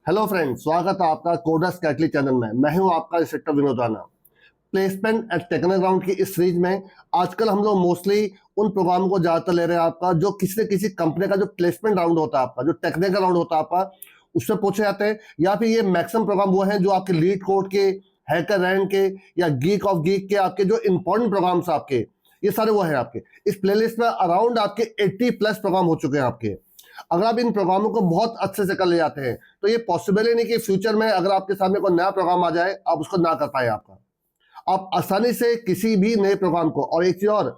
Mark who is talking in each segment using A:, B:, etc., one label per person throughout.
A: Hello friend, स्वागत है आपका कोडर्स कैटली चैनल में। मैं हूं आपका instructor Vinod Rana. Placement at technical ground की इस सीरीज में आजकल हम लोग मोस्टली उन प्रोग्राम को ज्यादातर ले रहे हैं आपका, जो किसी न किसी कंपनी का जो प्लेसमेंट राउंड होता है आपका, जो टेक्निकल राउंड होता है आपका, उससे पूछे जाते हैं। या फिर ये मैक्सिमम प्रोग्राम वो हैं जो आपके लीड कोड के, हैकर रैंक के या गीक ऑफ गीक के आपके जो इंपॉर्टेंट प्रोग्राम्स आपके, ये सारे वो हैं आपके। इस प्लेलिस्ट में अराउंड आपके 80 प्लस प्रोग्राम हो चुके हैं आपके। अगर आप इन प्रोग्रामों को बहुत अच्छे से कर ले जाते हैं तो ये पॉसिबल ही नहीं कि फ्यूचर में अगर आपके सामने कोई नया प्रोग्राम आ जाए आप उसको ना कर पाए। आप आसानी से किसी भी नए प्रोग्राम को, और एक चीज और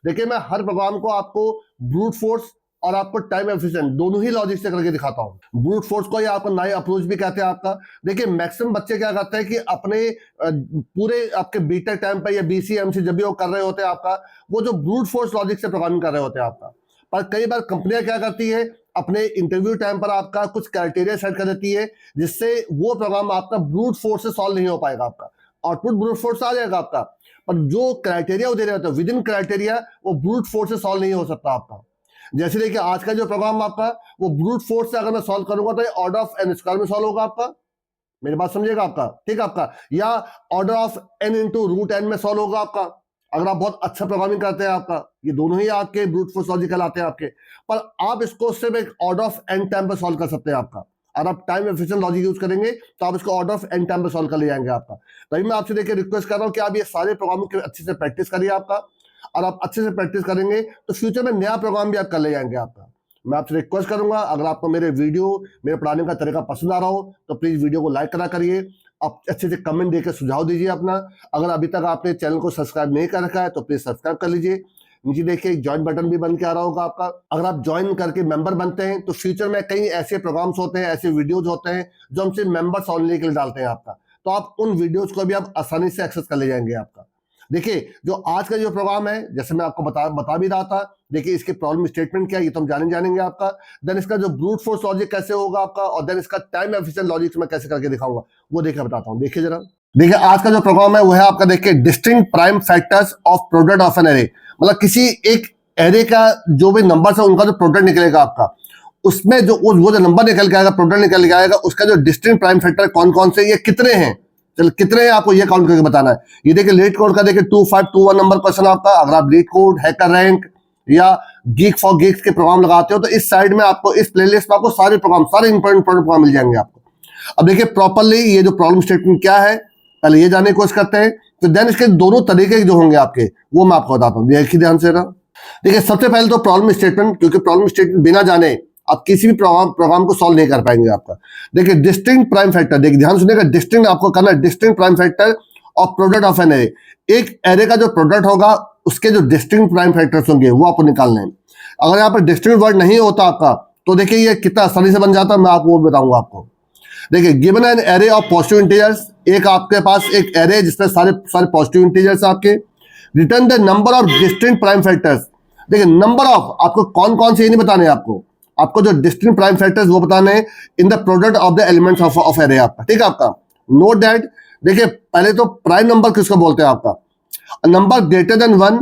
A: देखिए, मैं हर प्रोग्राम को आपको ब्रूट फोर्स और आपको टाइम एफिशिएंट दोनों ही लॉजिक से करके दिखाता हूं। ब्रूट फोर्स को या आपको नए अप्रोच भी कहते हैं आपका। देखिए, मैक्सिमम बच्चे क्या करते हैं कि अपने पूरे आपके बीटेक टाइम पे या बीसीएमसी जब भी वो कर रहे होते हैं आपका, वो जो ब्रूट फोर्स लॉजिक से प्रोग्रामिंग कर रहे होते हैं आपका। पर कई बार कंपनियां क्या करती है, अपने इंटरव्यू टाइम पर आपका कुछ क्राइटेरिया सेट कर देती है जिससे वो प्रोग्राम आपका ब्रूट फोर्स से सॉल्व नहीं हो पाएगा। आपका आउटपुट ब्रूट फोर्स आ जाएगा आपका, पर जो क्राइटेरिया वो दे रहे होते हैं विद इन क्राइटेरिया, वो ब्रूट फोर्स से सॉल्व नहीं हो सकता आपका। जैसे देखिए, आज का जो प्रोग्राम आपका, वो ब्रूट फोर्स से अगर मैं सॉल्व करूंगा तो ये ऑर्डर ऑफ एन स्क्वायर में सॉल्व होगा आपका। मेरी बात समझिएगा आपका, ठीक है आपका। या order of N into root N में सॉल्व होगा आपका, अगर आप बहुत अच्छा प्रोग्रामिंग करते हैं आपका। ये दोनों ही आपके ब्रूट फोर्स लॉजिक कहलाते हैं आपके। पर आप इसको सिर्फ एक ऑर्डर ऑफ एन टाइम पर सॉल्व कर सकते हैं आपका। अगर आप टाइम एफिशिएंट लॉजिक यूज करेंगे तो आप इसको ऑर्डर ऑफ एन टाइम पर सॉल्व कर ले जाएंगे आपका। तभी मैं आपसे देखिए रिक्वेस्ट कर रहा हूं कि आप ये सारे प्रोग्राम की अच्छे से प्रैक्टिस करिए आपका। और आप अच्छे से प्रैक्टिस करेंगे तो फ्यूचर में नया प्रोग्राम भी आप कर ले जाएंगे आपका। मैं आपसे रिक्वेस्ट करूंगा, अगर आपको मेरे वीडियो, मेरे पढ़ाने का तरीका पसंद आ रहा हो तो प्लीज वीडियो को लाइक करा करिए। आप अच्छे से कमेंट देकर सुझाव दीजिए अपना। अगर अभी तक आपने चैनल को सब्सक्राइब नहीं कर रखा है तो प्लीज सब्सक्राइब कर लीजिए। नीचे देखिए एक ज्वाइन बटन भी बन के आ रहा होगा आपका। अगर आप ज्वाइन करके मेंबर बनते हैं तो फ्यूचर में कई ऐसे प्रोग्राम्स होते हैं, ऐसे वीडियोज होते हैं जो हम सिर्फ मेंबर्स ओनली के लिए डालते हैं आपका। तो आप उन वीडियोज को भी आप आसानी से एक्सेस कर ले जाएंगे आपका। देखिए, जो आज का जो प्रोग्राम है, जैसे मैं आपको बता भी रहा था, देखिए इसके प्रॉब्लम स्टेटमेंट क्या है ये तो हम जानेंगे आपका। देन इसका जो ब्रूट फोर्स लॉजिक कैसे होगा आपका, और देन इसका टाइम एफिशिएंट लॉजिक मैं कैसे करके दिखाऊंगा वो देखिए बताता हूं। देखिए जरा, देखिए आज का जो प्रोग्राम है वो है आपका, देखिए distinct prime factors of product of an array. मतलब किसी एक एरे का जो भी नंबर है उनका जो प्रोडक्ट निकलेगा आपका, उसमें जो वो जो नंबर निकल के आएगा, प्रोडक्ट निकल के आएगा, उसका जो डिस्टिंक्ट प्राइम फैक्टर कौन कौन से, ये कितने हैं, चल कितने हैं आपको ये काउंट करके बताना है। ये देखिए लीड कोड का देखिए 2521 नंबर क्वेश्चन आपका। अगर आप लीड कोड, हैकर रैंक या गीक फॉर गीक्स के प्रोग्राम लगाते हो तो इस साइड में आपको, इस प्लेलिस्ट में आपको सारे प्रोग्राम, सारे इंपॉर्टेंट प्रोग्राम मिल जाएंगे आपको। अब देखिए प्रॉपरली ये जो प्रॉब्लम स्टेटमेंट क्या है, पहले ये जानने की कोशिश करते हैं। तो देन इसके दोनों तरीके जो होंगे आपके वो मैं आपको बताता हूँ। देखिए ध्यान से। देखिए सबसे पहले तो प्रॉब्लम स्टेटमेंट, क्योंकि प्रॉब्लम स्टेटमेंट बिना जाने आप किसी भी प्रोग्राम को सॉल्व नहीं कर पाएंगे आपका। देखिए डिस्टिंक्ट प्राइम फैक्टर, देखिए ध्यान सुनिएगा, डिस्टिंक्ट आपको करना है, distinct prime factor of product of an array. एक एरे का जो प्रोडक्ट होगा उसके जो डिस्टिंक्ट प्राइम फैक्टर्स होंगे वो आपको निकालने हैं। अगर यहाँ पर डिस्टिंक्ट वर्ड नहीं होता आपका तो देखिए ये कितना आसानी से बन जाता है, मैं आपको वो बताऊंगा आपको। देखिए given an array of positive integers, एक आपके पास एक एरे जिसमें सारे पॉजिटिव इंटीजर्स आपके। Return the number of distinct prime factors. देखिए नंबर ऑफ, आपको कौन कौन से ये नहीं बताने, आपको जो डिस्टिंक्ट प्राइम फैक्टर्स वो बताने हैं in the product of the elements of array आपका, ठीक है आपका। नोट दैट, देखिए पहले तो प्राइम नंबर किसको बोलते हैं आपका, number greater than 1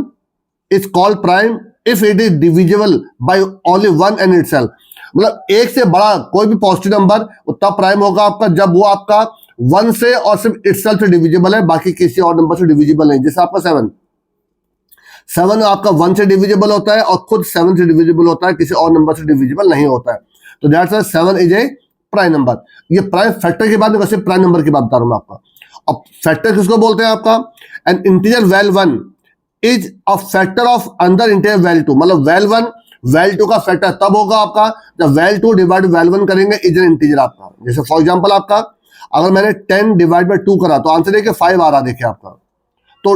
A: is called prime if it is divisible by only 1 and itself. मतलब एक से बड़ा कोई भी पॉजिटिव नंबर तब प्राइम होगा आपका जब वो आपका 1 से और सिर्फ इटसेल्फ से डिविजिबल है, बाकी किसी और नंबर से डिविजिबल नहीं। जैसे आपका 7 आपका 1 से डिविजिबल होता है और खुद 7 से डिविजिबल होता है, किसी और नंबर से डिविजिबल नहीं होता है। तो that's why 7 is a prime number. ये प्राइम फैक्टर की बात नहीं, वैसे प्राइम नंबर की बात बता रहा हूं आपका। अब फैक्टर किसको बोलते हैं आपका, an integer val 1 is a factor of another integer val 2। मतलब वैल 1 वैल 2 का फैक्टर तब होगा आपका जब वैल 2 डिवाइड वैल 1 करेंगे, इज एन इंटीजर आपका। जैसे फॉर एग्जांपल आपका, अगर मैंने 10 डिवाइड बाय 2 करा तो आंसर देखिए 5 आ रहा, देखिए आपका। तो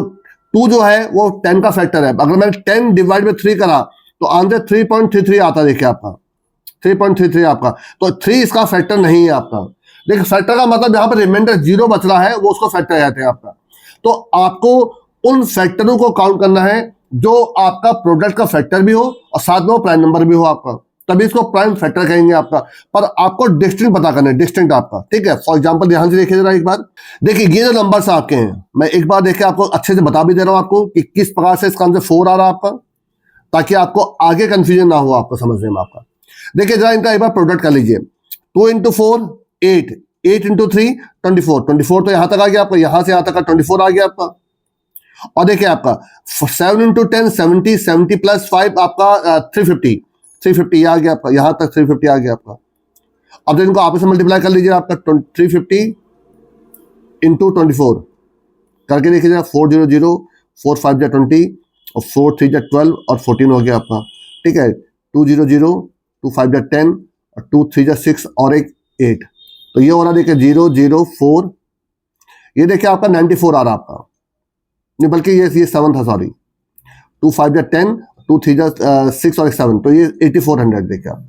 A: 2 जो है वो 10 का फैक्टर है। अगर मैंने 10 डिवाइड बाय 3 करा तो आंसर 3.33 आता, देखिए आपका 3.33 आपका। तो 3 इसका फैक्टर नहीं है आपका। देखिए फैक्टर का मतलब यहाँ पर रिमाइंडर 0 बच रहा है, वो उसको फैक्टर कहते हैं आपका। तो आपको उन फैक्टरों को काउंट करना है जो आपका प्रोडक्ट का फैक्टर भी हो और साथ में वो प्राइम नंबर भी हो आपका, तभी इसको प्राइम फैक्टर कहेंगे आपका। पर आपको डिस्टिंक्ट पता करना है, डिस्टिंक्ट आपका, ठीक है। फॉर एग्जांपल ध्यान से देखिए जरा एक बार। देखिए ये जो नंबर्स आपके हैं, मैं एक बार देखिए आपको अच्छे से बता भी दे रहा हूं आपको कि किस प्रकार से इसका आंसर 4 आ रहा है आपका, ताकि आपको आगे कंफ्यूजन ना हो आपको समझने में आपका। देखिए जरा इनका एक बार प्रोडक्ट कर लीजिए। 2 into 4 8, 8 इंटू 3 24, 24 तो यहां तक आ गया आपका, यहां से यहां तक का 24 आ गया आपका। और देखिए आपका 7 इंटू 10 70, 70 प्लस 5 आपका 350, 350 आ गया आपका, यहां तक 350 आ गया आपका। अब तो इनको आपस में मल्टीप्लाई कर लीजिए आपका 350 इंटू 24 करके देखिए 400, 4 5 जा 20 और 4 3 जा 12 और 14 हो गया आपका। ठीक है, 200, 2 5 जा 10 और 2 3 जा 6 और एक 8, तो ये हो रहा देखिए 0 0 4, ये देखिए आपका 94 आ रहा आपका, नहीं बल्कि ये 7 था, सॉरी, 2 5 जा 10, 2 3 जा 6 और एक 7, तो ये 8400 देखिए आप।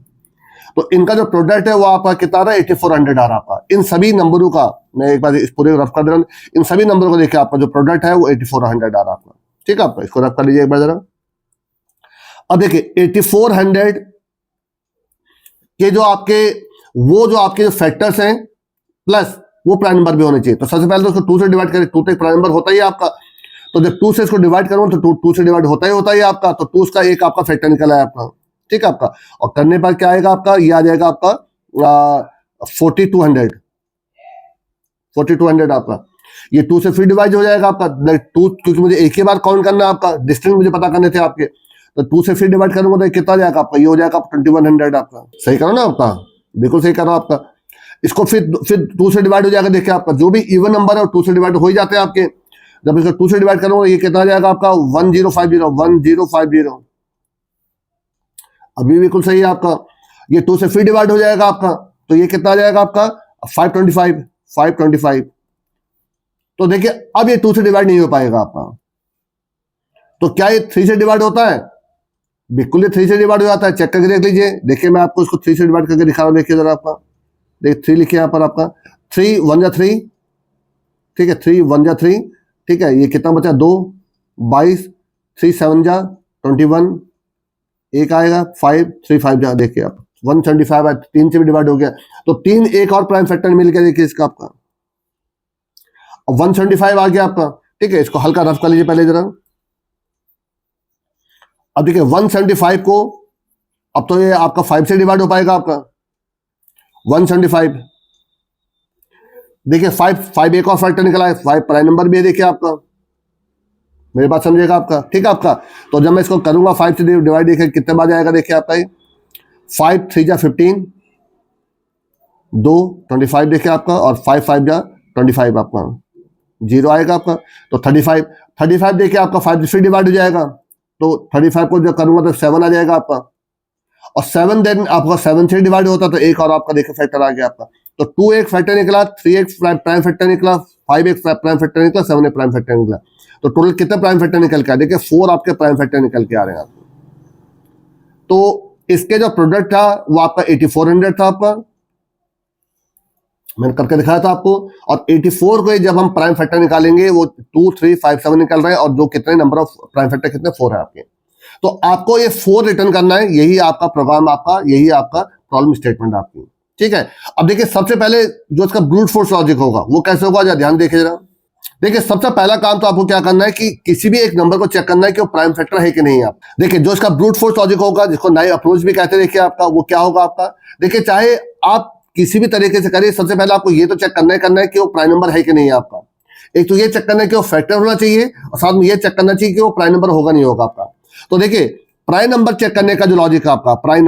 A: तो इनका जो प्रोडक्ट है वो आपका कितना आ रहा है, 8400 आ रहा है आपका। इन सभी नंबरों का मैं एक बार इस पूरे रफ कर दे रहा हूँ, इन सभी नंबरों को देखिए आपका जो प्रोडक्ट है वो 8400 आ रहा है आपका। ठीक है, आपका इसको रफ कर लीजिए एक बार जरा। अब देखिए 8400 के जो आपके जो फैक्टर्स हैं प्लस वो प्राइम नंबर भी होने चाहिए। तो सबसे पहले तो उसको 2 से डिवाइड करें, 2 तो एक प्राइम नंबर होता ही है आपका, तो जब 2 से इसको डिवाइड करूँ तो 2 से डिवाइड होता ही आपका, तो 2 का एक आपका फैक्टर निकला है आपका। ठीक है आपका, और करने पर क्या आएगा आपका, ये आ जाएगा आपका 4200, 4200 आपका। ये 2 से फिर डिवाइड हो जाएगा आपका 2, क्योंकि मुझे एक ही बार काउंट करना है आपका, डिस्टेंस मुझे पता करने थे आपके, तो 2 से फिर डिवाइड करूंगा तो कितना जाएगा आपका, ये हो जाएगा 2100 आपका। सही करो ना आपका, बिल्कुल सही करो आपका। इसको फिर 2 से डिवाइड हो जाएगा, देखिए आपका जो भी इवन नंबर है 2 से डिवाइड हो ही जाते हैं आपके। जब इसको 2 से डिवाइड करूंगा ये कितना जाएगा आपका 1050, अभी बिल्कुल सही है आपका। ये 2 से फिर डिवाइड हो जाएगा आपका, तो ये कितना आ जाएगा आपका 525। तो देखिए अब ये 2 से डिवाइड नहीं हो पाएगा आपका, तो क्या ये 3 से डिवाइड होता है, बिल्कुल ये 3 से डिवाइड हो जाता है, चेक करके देख लीजिए। देखिए मैं आपको इसको 3 से डिवाइड करके दिखा रहा हूं, देखिए जरा आपका, देखिए 3 लिखिए यहाँ पर आपका, 3 1 जा 3, ठीक है, 3 1 जा 3, ठीक है, ये कितना बचा 2 22, 3 7 जा 21, एक आएगा 5 3 5 जा, देखिए आप 175 है, 3 से भी डिवाइड हो गया, तो 3 एक और प्राइम फैक्टर मिल गया, देखिए इसका आपका 175 आ गया आपका। ठीक है, इसको हल्का रफ कर लीजिए पहले जरा। अब देखिए 175 को, अब तो ये आपका 5 से डिवाइड हो पाएगा आपका 175। देखिए 5 एक और फैक्टर निकला है, 5 प्राइम नंबर भी है, देखिए आपका, मेरी बात समझिएगा आपका। ठीक है आपका, तो जब मैं इसको करूंगा 5 से डिवाइड, देखिए कितने बार जाएगा, देखिए आपका ये 5 3 जा 15, 2 25 देखिए आपका, और 5 5 जा 25 आपका, 0 आएगा आपका, तो 35 देखिए आपका 5 से डिवाइड हो जाएगा, तो 35 को जब करूंगा तो 7 आ जाएगा आपका, और 7 देन आपका 7 से डिवाइड होता तो एक और आपका देखिए फैक्टर आ गया आपका। तो 2 एक फैक्टर निकला, 3 एक प्राइम फैक्टर निकला, 5 एक प्राइम फैक्टर निकला, 7 एक प्राइम फैक्टर निकला, तो टोटल कितने प्राइम फैक्टर निकल के आ, देखिए 4 आपके प्राइम फैक्टर निकल के आ रहे हैं आपको। तो इसके जो प्रोडक्ट था वो आपका 8400 था आपका, मैंने करके दिखाया था आपको। और 84 को जब हम प्राइम फैक्टर निकालेंगे वो 2 3 5 7 निकल रहे हैं, और जो कितने नंबर ऑफ प्राइम फैक्टर कितने 4 है आपके, तो आपको ये 4 रिटर्न करना है, यही आपका प्रोग्राम, आपका यही आपका प्रॉब्लम स्टेटमेंट आपकी। ठीक है, अब देखिए सबसे पहले जो इसका ब्रूट फोर्स लॉजिक होगा वो कैसे होगा, जरा ध्यान देखिए जरा। देखिए सबसे पहला काम तो आपको क्या करना है कि किसी भी एक नंबर को चेक करना है कि वो प्राइम फैक्टर है कि नहीं। आप देखिए जो इसका ब्रूट फोर्स लॉजिक होगा, जिसको नाइव अप्रोच भी कहते हैं, देखिए आपका वो क्या होगा आपका। देखिए चाहे आप किसी भी तरीके से करिए, सबसे पहले आपको ये तो चेक करना है कि वो प्राइम नंबर है कि नहीं है आपका। एक तो ये चेक करना है कि वो फैक्टर होना चाहिए, और साथ में ये चेक करना चाहिए कि वो प्राइम नंबर होगा नहीं होगा आपका। तो देखिए प्राइम नंबर चेक करने का जो लॉजिक है आपका, प्राइम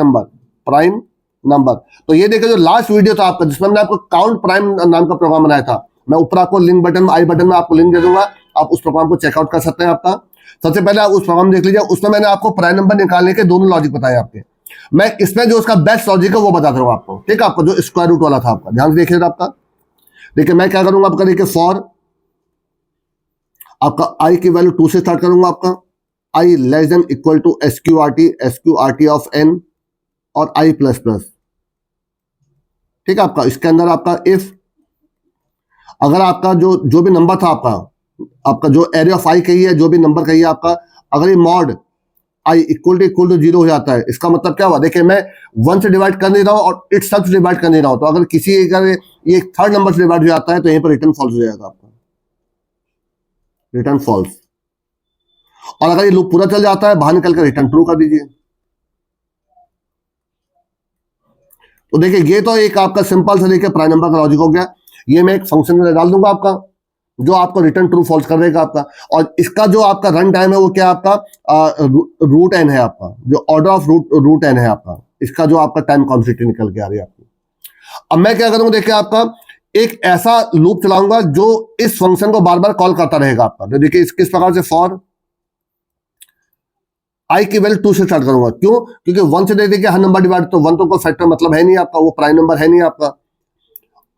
A: नंबर, तो ये देखिए जो लास्ट वीडियो था आपका जिसमें मैंने आपको काउंट प्राइम नाम का प्रोग्राम बनाया था, मैं ऊपर आपको लिंक बटन आई बटन में आपको लिंक दे दूंगा, आप उस प्रोग्राम को चेकआउट कर सकते हैं आपका। सबसे पहले आप उस प्रोग्राम देख लीजिए, उसमें मैंने आपको प्राइम नंबर निकालने के दोनों लॉजिक बताए आपके। मैं इसमें जो उसका बेस्ट लॉजिक है वो बता रहा हूं आपको। ठीक है, आपको जो स्क्वायर रूट वाला था आपका, ध्यान से देखिए आपका। देखिए मैं क्या करूंगा आपका, देखिए फॉर आपका आई की वैल्यू 2 से स्टार्ट करूंगा आपका, I less than equal to SQRT of n और i प्लस प्लस। ठीक है आपका, इसके अंदर आपका इफ अगर आपका जो भी नंबर था आपका जो एरिया ऑफ आई कही है, जो भी नंबर कही है आपका, अगर ये मॉड आई इक्वल टू 0 हो जाता है, इसका मतलब क्या हुआ, देखिए मैं 1 से डिवाइड कर नहीं रहा हूं और इट सब से डिवाइड कर नहीं रहा हूं, तो अगर किसी अगर ये थर्ड नंबर से डिवाइड हो जाता है तो यहीं पर रिटर्न फॉल्स हो जाएगा आपका, रिटर्न फॉल्स। और अगर ये लूप पूरा चल जाता है, बाहर निकल कर रिटर्न ट्रू कर दीजिए। तो देखिए ये तो एक आपका सिंपल से देखिए प्राइम नंबर का लॉजिक हो गया। ये मैं एक फंक्शन में डाल दूंगा आपका, जो आपको रिटर्न ट्रू फॉल्स कर देगा आपका। और इसका जो आपका रन टाइम है वो क्या आपका रूट एन है आपका, जो ऑर्डर ऑफ रूट एन है आपका, इसका जो आपका टाइम कॉन्स्टेंट निकल के आ रही है आपकी। अब मैं क्या करूंगा देखिए आपका एक ऐसा लूप चलाऊंगा जो इस फंक्शन को बार बार कॉल करता रहेगा आपका। तो देखिए किस प्रकार से, फॉर आई की वैल्यू 2 से स्टार्ट करूंगा। क्यों? क्योंकि 1 से देखिए हर नंबर डिवाइड, तो 1 तो कोई फैक्टर मतलब है नहीं आपका, वो प्राइम नंबर है नहीं आपका।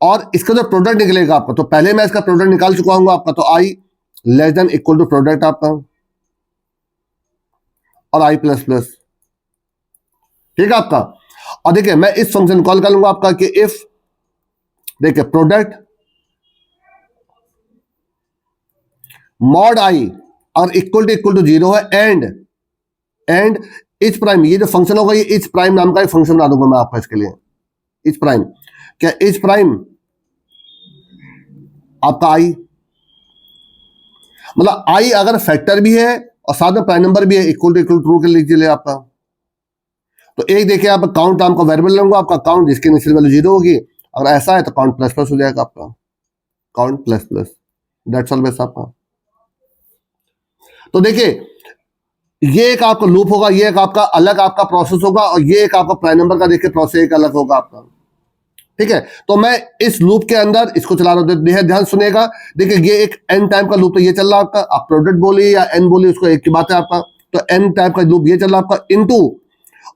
A: और इसका जो प्रोडक्ट निकलेगा आपका, तो पहले मैं इसका प्रोडक्ट निकाल चुका हूं आपका, तो I less than equal to product आपका और आई प्लस प्लस, ठीक है आपका। और देखिए मैं इस फंक्शन कॉल कर लूंगा आपका कि इफ देखिए प्रोडक्ट मॉड आई और इक्वल टू 0 है एंड इच प्राइम, ये जो फंक्शन होगा ये इच प्राइम नाम का एक फंक्शन बना दूंगा मैं आपका इसके लिए। इच प्राइम क्या, इच प्राइम आपका आई, मतलब आई अगर फैक्टर भी है और साथ में प्राइम नंबर भी है, इक्वल टू ट्रू के लीजिए आपका। तो एक देखिए आप काउंट नाम का वेरिएबल लूंगा आपका, काउंट जिसकी इनिशियल वैल्यू 0 होगी, अगर ऐसा है तो काउंट प्लस प्लस हो जाएगा आपका, count plus plus, that's all base आपका। तो देखिए ये एक आपका लूप होगा, ये एक आपका अलग आपका प्रोसेस होगा, और ये एक आपका प्राइम नंबर का देखिए प्रोसेस एक अलग होगा आपका, ठीक है। तो मैं इस लूप के अंदर इसको चला रहा हूं, ध्यान सुनिएगा। देखिए ये एक एन टाइम का लूप तो ये चल रहा है आपका, आप प्रोडक्ट बोलिए या एन बोलिए उसको एक की बात है आपका। तो एन टाइप का लूप ये चल रहा है आपका इनटू,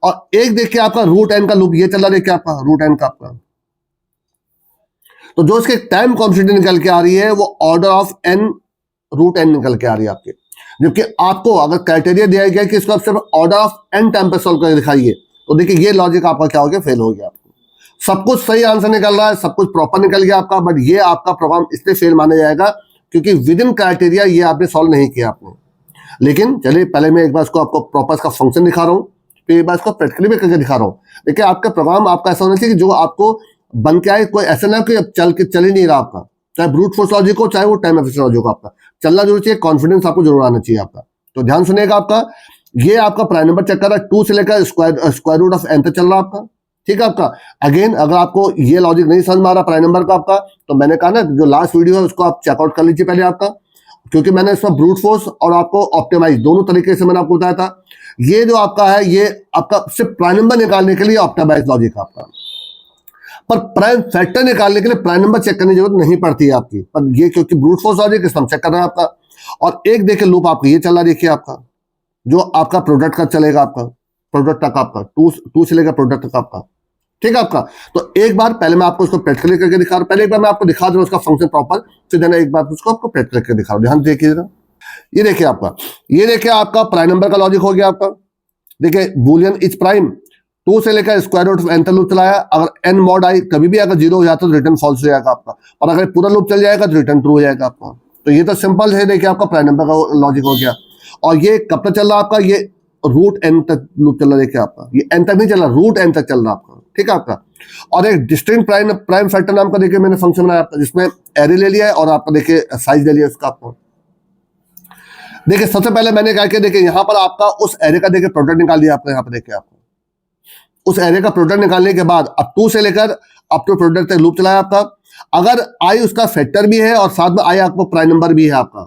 A: और एक देखिए आपका रूट एन का लूप ये चल रहा है, देखिए आपका रूट एन का आपका। तो जो इसके टाइम कॉन्स्टेंट निकल के आ रही है वो order of N root N निकल के आ रही है आपके। जबकि आपको अगर क्राइटेरिया दिया गया कि इसको आप सिर्फ ऑर्डर ऑफ एन टाइम पे सॉल्व करके दिखाइए, तो देखिए ये लॉजिक आपका क्या हो गया, फेल हो गया आपको। सब कुछ सही आंसर निकल रहा है, सब कुछ प्रॉपर निकल गया आपका, बट ये आपका प्रोग्राम इसलिए फेल माना जाएगा क्योंकि विद इन क्राइटेरिया ये आपने सॉल्व नहीं किया आपने। लेकिन चलिए पहले मैं एक बार इसको आपको प्रॉपर इसका फंक्शन दिखा रहा हूँ, फिर एक बार इसको प्रैक्टिकली भी करके दिखा रहा हूँ। देखिए आपका प्रोग्राम आपका ऐसा होना चाहिए कि जो आपको बन के आए, कोई ऐसा ना कि अब चल ही नहीं रहा आपका, चाहे ब्रूट फोर्स लॉजिक हो चाहे वो टाइम एफिशिएंट लॉजिक हो, आपका चलना जरूर चाहिए, कॉन्फिडेंस आपको जरूर आना चाहिए आपका। तो ध्यान सुनिएगा आपका, ये आपका प्राइम नंबर चेक कर रहा है 2 से लेकर स्क्वायर रूट ऑफ एन तक चल रहा है आपका, ठीक है आपका। अगेन अगर आपको ये लॉजिक नहीं समझ में आ रहा प्राइम नंबर का आपका, तो मैंने कहा ना जो लास्ट वीडियो है उसको आप चेकआउट कर लीजिए पहले आपका, क्योंकि मैंने इसमें ब्रूट फोर्स और आपको ऑप्टिमाइज दोनों तरीके से मैंने आपको बताया था। ये जो आपका है ये आपका सिर्फ प्राइम नंबर निकालने के लिए ऑप्टिमाइज लॉजिक आपका, पर प्राइम फैक्टर निकालने के लिए प्राइम नंबर चेक करने की जरूरत नहीं पड़ती है आपकी, पर ये क्योंकि ब्रूट फोर्स लॉजिक इसमें चेक कर रहे हैं आपका। और एक देखिए लूप आपका ये चल रहा है, देखिए आपका जो आपका प्रोडक्ट का चलेगा आपका, प्रोडक्ट तक आपका टू से लेकर प्रोडक्ट तक आपका, ठीक है आपका। तो एक बार पहले मैं आपको इसको प्रैक्टिकली करके दिखा रहा हूं, पहले एक बार मैं आपको दिखा दूं उसका फंक्शन प्रॉपर, फिर देना एक बार उसको आपको प्रैक्टिकल करके दिखा रहा हूं। ध्यान देखिएगा, ये देखिए आपका, ये देखिए आपका प्राइम नंबर का लॉजिक हो गया आपका। देखिए बूलियन इज प्राइम 2 से लेकर स्क्वायर रूट एन तक लूप चलाया, अगर एन मॉड आई कभी भी अगर 0 हो जाता तो रिटर्न फॉल्स हो जाएगा आपका, और अगर पूरा लूप चल जाएगा तो रिटर्न ट्रू हो जाएगा आपका। तो ये तो सिंपल है, देखिए आपका प्राइम नंबर का लॉजिक हो गया। और ये कब तक चल रहा है आपका, ये रूट एन तक लूप चल रहा है, देखिए आपका ये एन तक नहीं चल रहा, रूट एन तक चल रहा है आपका, ठीक है आपका। और एक डिस्टिंक्ट प्राइम फैक्टर नाम का देखिए मैंने फंक्शन बनाया आपका, जिसमें एरे ले लिया है और आपका देखिए साइज ले लिया उसका आपको। देखिए सबसे पहले मैंने क्या किया, देखिए यहां पर आपका उस एरे का देखिए प्रोडक्ट निकाल दिया आपने, यहाँ पर देखिए आपको उस एरे का प्रोडक्ट निकालने के बाद अब 2 से लेकर अप टू प्रोडक्ट तक लूप चलाया आपका। अगर आई उसका फैक्टर भी है और साथ में आई आपको प्राइम नंबर भी है आपका,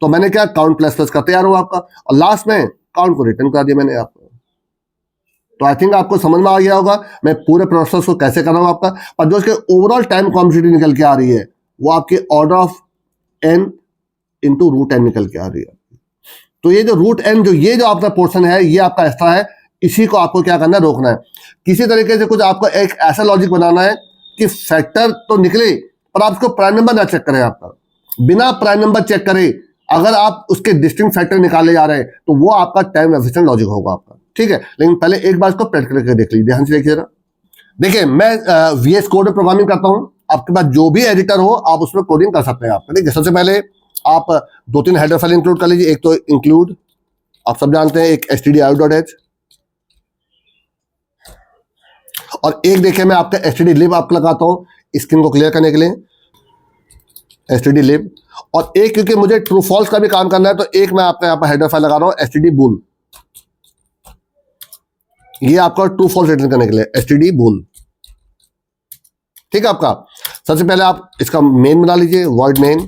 A: तो मैंने क्या काउंट प्लस प्लस करते आ रहा हूं आपका, और लास्ट में काउंट को रिटर्न कर दिया मैंने आपको। तो आई थिंक आपको समझ में आ गया होगा मैं पूरे प्रोसेस को कैसे कर रहा हूं आपका। और जो इसके ओवरऑल टाइम कॉम्प्लेक्सिटी निकल के आ रही है वो आपके order of N into root N निकल के आ रही है। तो ये जो रूट एन ये जो आपका पोर्शन है ये आपका एक्स्ट्रा है, इसी को आपको क्या करना है, रोकना है। किसी तरीके से कुछ आपको एक ऐसा लॉजिक बनाना है कि फैक्टर तो निकले पर आप उसको प्राइम नंबर ना चेक करें आपका, बिना प्राइम नंबर चेक करे अगर आप उसके डिस्टिंक्ट फैक्टर निकाले जा रहे हैं तो वो आपका टाइम एफिशिएंट लॉजिक होगा आपका, ठीक है। लेकिन पहले एक बार इसको प्रैक्टिकल करके देख लीजिए, ध्यान से देखिए जरा। देखिए मैं VS कोड में प्रोग्रामिंग करता हूं, आपके पास जो भी एडिटर हो आप उसमें कोडिंग कर सकते हैं आप। ठीक है, सबसे पहले आप 2-3 हेडर फाइल इंक्लूड कर लीजिए। एक तो इंक्लूड आप सब जानते हैं, एक stdio.h, और एक देखिए मैं आपका stdlib आपको लगाता हूं स्क्रीन को क्लियर करने के लिए, stdlib। और एक क्योंकि मुझे ट्रू फॉल्स का भी काम करना है तो एक मैं आपका यहाँ पर हेडर फाइल लगा रहा हूं stdbool, ये आपका ट्रू फॉल्स रिटर्न करने के लिए stdbool। ठीक है आपका। सबसे पहले आप इसका मेन बना लीजिए, वॉइड मेन।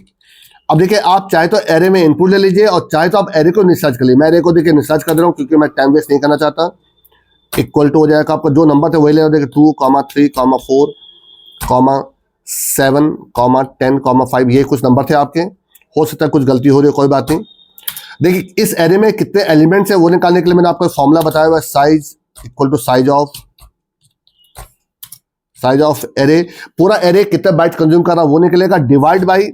A: अब देखिए आप चाहे तो एरे में इनपुट ले लीजिए और चाहे तो आप एरे को निस्सार्च कर लीजिए। मैं एरे को देखिए निस्सार्च कर दे रहा हूँ क्योंकि मैं टाइम वेस्ट नहीं करना चाहता। इक्वल टू हो जाएगा आपका जो नंबर थे वही लेना, देखिए 2, 3, 4, 7, 10, 5, ये कुछ नंबर थे आपके। हो सकता है कुछ गलती हो रही है, कोई बात नहीं। देखिए इस एरे में कितने एलिमेंट्स है वो निकालने के लिए मैंने आपको फॉर्मूला बताया हुआ है, size equal to size of array. पूरा एरे कितने बाइट कंज्यूम कर रहा है वो निकलेगा, डिवाइड बाई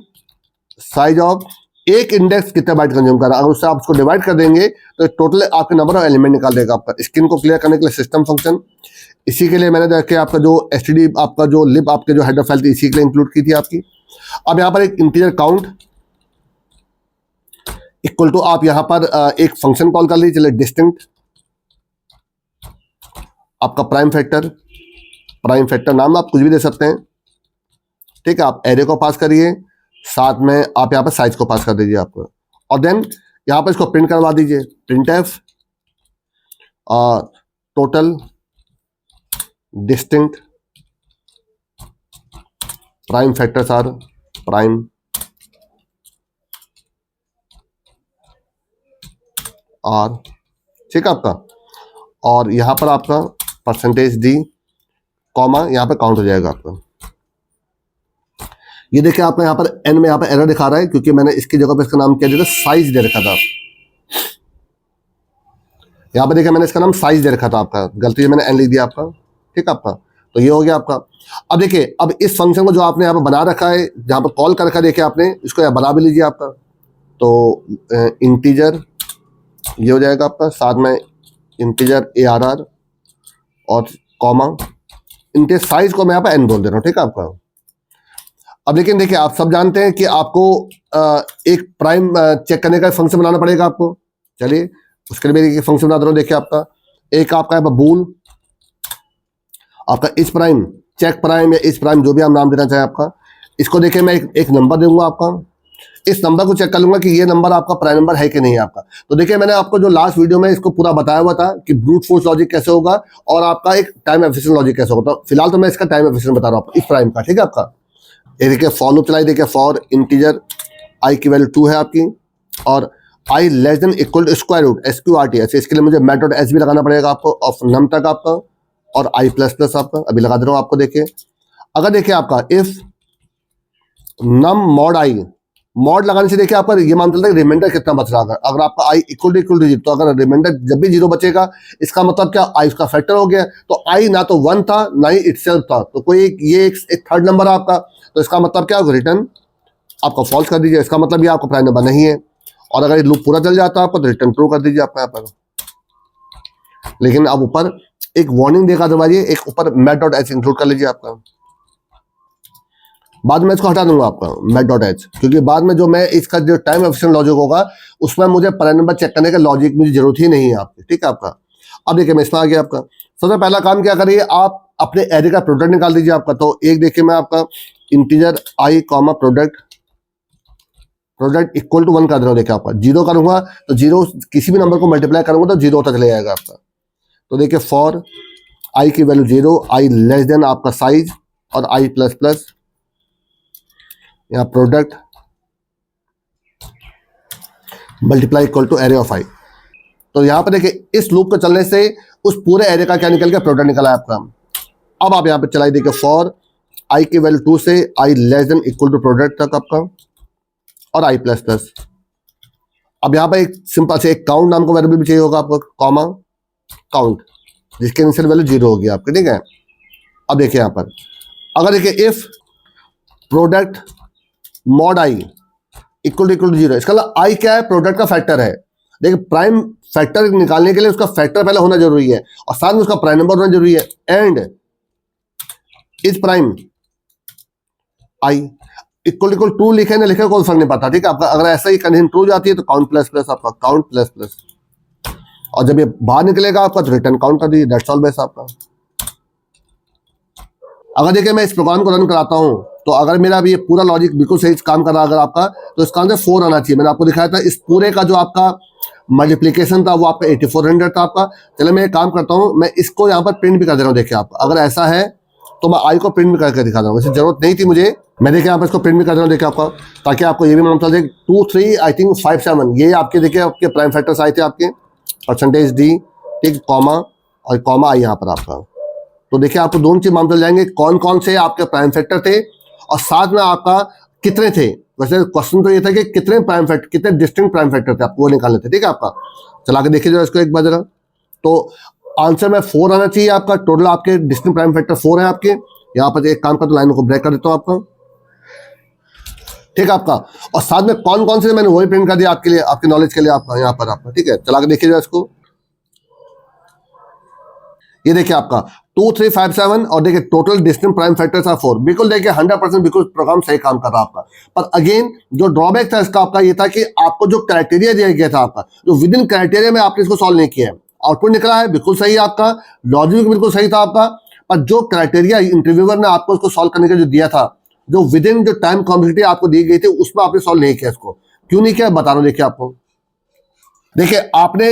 A: साइज ऑफ एक इंडेक्स कितने बाइट कंज्यूम कर रहा है। अगर उससे आप उसको डिवाइड कर देंगे तो टोटल आपके नंबर ऑफ एलिमेंट निकाल देगा आपका। स्क्रीन को क्लियर करने के लिए सिस्टम फंक्शन, इसी के लिए मैंने देखिए आपका जो एसटीडी आपका जो लिब आपके जो हेडर फाइल थी इसी के लिए इंक्लूड की थी आपकी। अब यहाँ पर एक इंटीजर काउंट इक्वल टू आप यहाँ पर एक फंक्शन कॉल कर लीजिए, चलिए डिस्टिंक्ट आपका प्राइम फैक्टर नाम आप कुछ भी दे सकते हैं। ठीक है, आप एरे को पास करिए, साथ में आप यहाँ पर साइज को पास कर दीजिए आपको, और देन यहाँ पर इसको प्रिंट करवा दीजिए, printf total distinct prime factors are prime are. ठीक है आपका, और यहां पर आपका परसेंटेज डी कॉमा यहां पर काउंट हो जाएगा आपका। ये देखिए आपका यहाँ पर एन में यहाँ पर एरर दिखा रहा है क्योंकि मैंने इसकी जगह पर इसका नाम क्या दिया था, साइज दे रखा था। यहाँ पर देखिए मैंने इसका नाम साइज दे रखा था आपका, गलती से मैंने एन लिख दिया आपका। ठीक है आपका, तो ये हो गया आपका। अब देखिए अब इस फंक्शन को जो आपने यहाँ पर बना रखा है, जहाँ पर कॉल कर रखा है, देखिए आपने इसको यहाँ बना भी लीजिए आपका। तो इंटीजर ये हो जाएगा आपका, साथ में इंटीजर ARR और कॉमा इंटीजर साइज को मैं यहाँ पर एन बोल दे रहा हूँ। ठीक है आपका। अब लेकिन देखिए आप सब जानते हैं कि आपको एक प्राइम चेक करने का फंक्शन बनाना पड़ेगा आपको। चलिए उसके लिए मैं फंक्शन बना दे रहा हूँ। देखिए आपका एक आपका है बूल आपका इस प्राइम, चेक प्राइम या इस प्राइम जो भी आप नाम देना चाहें आपका। इसको देखिए मैं एक नंबर दूंगा आपका, इस नंबर को चेक कर लूंगा कि ये नंबर आपका प्राइम नंबर है कि नहीं आपका। तो देखिए मैंने आपको जो लास्ट वीडियो में इसको पूरा बताया हुआ था कि ब्रूट फोर्स लॉजिक कैसे होगा और आपका एक टाइम एफिशिएंट लॉजिक कैसे होगा। तो फिलहाल तो मैं इसका टाइम एफिशिएंट बता रहा हूँ इस प्राइम का। ठीक है आपका, ये देखिए फॉर लूप चलाई, देखिए फॉर इंटीजर आई की वैल्यू 2 है आपकी और I less than equal to square root SQRT। ऐसे इसके लिए मुझे मैथ.h भी लगाना पड़ेगा आपको, ऑफ नम तक आपका और i++ आपका अभी लगा दे रहा हूँ आपको। देखिए अगर देखिए आपका if num mod I, mod लगाने से देखिए आपका ये मान चलता है रिमाइंडर कितना बच रहा है। अगर आपका i इक्वल टू 0 तो अगर रिमाइंडर जब भी 0 बचेगा इसका मतलब क्या, i उसका फैक्टर हो गया। तो i ना तो 1 था ना ही इटसेल्फ था, तो कोई ये एक थर्ड नंबर है आपका। तो इसका मतलब क्या होगा, रिटर्न आपका फॉल्स कर दीजिए, इसका मतलब ये आपका प्राइम नंबर नहीं है। और अगर ये लूप पूरा चल जाता है आपको तो रिटर्न ट्रू कर दीजिए आपका यहाँ पर। लेकिन अब ऊपर एक वार्निंग देगा दरवाजे, एक ऊपर मैथ.h इंक्लूड कर लीजिए आपका। बाद में इसको हटा दूंगा आपका मैथ.h, क्योंकि बाद में जो मैं इसका जो टाइम एफिशिएंट लॉजिक होगा उसमें मुझे प्राइम नंबर चेक करने का लॉजिक मुझे जरूरत ही नहीं है आपकी। ठीक है आपका। अब देखिए मैं इसमें आ गया आपका। सबसे पहला काम क्या करिए, आप अपने एरे का प्रोडक्ट निकाल दीजिए आपका। तो एक देखिए मैं आपका integer i comma product equal to 1 कर दे रहा हूँ। देखिए आपका 0 करूंगा तो 0 किसी भी नंबर को मल्टीप्लाई करूंगा तो 0 तक चले जाएगा आपका। तो देखिए फॉर i की वैल्यू 0, i लेस देन आपका साइज और i++ यहाँ product multiply equal to array of i। तो यहाँ पर देखिए इस लूप को चलने से उस पूरे एरे का क्या निकल गया, प्रोडक्ट निकला है आपका। अब आप यहाँ पे चलाई देखिए फॉर i की वैल्यू 2 से i less than equal to product तक आपका और i++। अब यहाँ पर एक सिंपल से एक काउंट नाम का वेरिएबल भी चाहिए होगा आपको, कॉमा काउंट, जिसके इनिशियल वैल्यू 0 होगी आपकी। ठीक है। अब देखिए यहाँ पर अगर देखिए if product mod i equal to 0, इसका मतलब i क्या है, प्रोडक्ट का फैक्टर है। देखिए प्राइम फैक्टर निकालने के लिए उसका फैक्टर पहले होना जरूरी है और साथ में उसका प्राइम नंबर होना जरूरी है। And is prime i equal to लिखे ना लिखे कोई फर्क नहीं पड़ता। ठीक है आपका। अगर ऐसा ही कंडीशन ट्रू जाती है तो काउंट आपका काउंट और जब ये बाहर निकलेगा आपका तो रिटर्न काउंट कर दीजिए। दैट्स ऑल बेस आपका। अगर देखिए मैं इस प्रोग्राम को रन कराता हूं तो अगर मेरा भी ये पूरा लॉजिक बिल्कुल सही काम कर रहा है अगर आपका, तो इसका आंसर 4 आना चाहिए। मैंने आपको दिखाया था इस पूरे का जो आपका मल्टीप्लीकेशन था वो आपका 8400 था आपका। चलो मैं एक काम करता हूं, मैं इसको यहाँ पर प्रिंट भी कर दे रहा हूँ। देखिए आपका अगर ऐसा है तो मैं आई को प्रिंट भी करके दिखा रहा हूँ, वैसे जरूरत नहीं थी मुझे, मैं देखिए यहाँ पर इसको प्रिंट भी कर रहा हूँ, देखिए आपका, ताकि आपको ये भी मालूम चल जाए 2 3 आई थिंक 5 7 ये आपके देखिए आपके प्राइम फैक्टर्स आए थे आपके, परसेंटेज डी, ठीक, कॉमा और कॉमा आई यहाँ पर आपका। तो देखिए आपको दोनों चीज मालूम चल जाएंगे कौन कौन से आपके प्राइम फैक्टर थे और साथ में आपका कितने थे। वैसे क्वेश्चन तो ये था कि कितने प्राइम फैक्टर, कितने डिस्टिंक्ट प्राइम फैक्टर थे, आपको वो निकालने थे, ठीक है आपका। चला के देखिए जरा इसको एक बार जरा, तो आंसर में 4 आना चाहिए आपका, टोटल आपके डिस्टिंक्ट प्राइम फैक्टर 4 है आपके। यहाँ पर एक काम करता हूँ, लाइन को ब्रेक कर देता हूँ आपका, ठीक है आपका। और साथ में कौन कौन से मैंने वही प्रिंट कर दिया आपके लिए, आपके नॉलेज के लिए आपका यहाँ पर आपका, ठीक है। चला के देखिए जरा इसको, ये देखिए आपका 2 3 5 7 और देखिए total distinct prime factors are 4। बिल्कुल देखिए 100% बिल्कुल प्रोग्राम सही काम कर रहा है आपका। पर अगेन जो ड्रॉबैक था इसका आपका ये था कि आपको जो क्राइटेरिया दिया गया था आपका, जो विद इन क्राइटेरिया में आपने इसको सॉल्व नहीं किया है। आउटपुट निकला है बिल्कुल सही आपका, लॉजिक बिल्कुल सही था आपका, पर जो क्राइटेरिया इंटरव्यूअर ने आपको उसको सॉल्व करने का जो दिया था, जो विद इन जो टाइम कॉम्प्लेक्सिटी आपको दी गई थी, उसमें आपने सॉल्व नहीं किया इसको। क्यों नहीं किया बता रहा हूं, देखिए आपको, देखिए आपने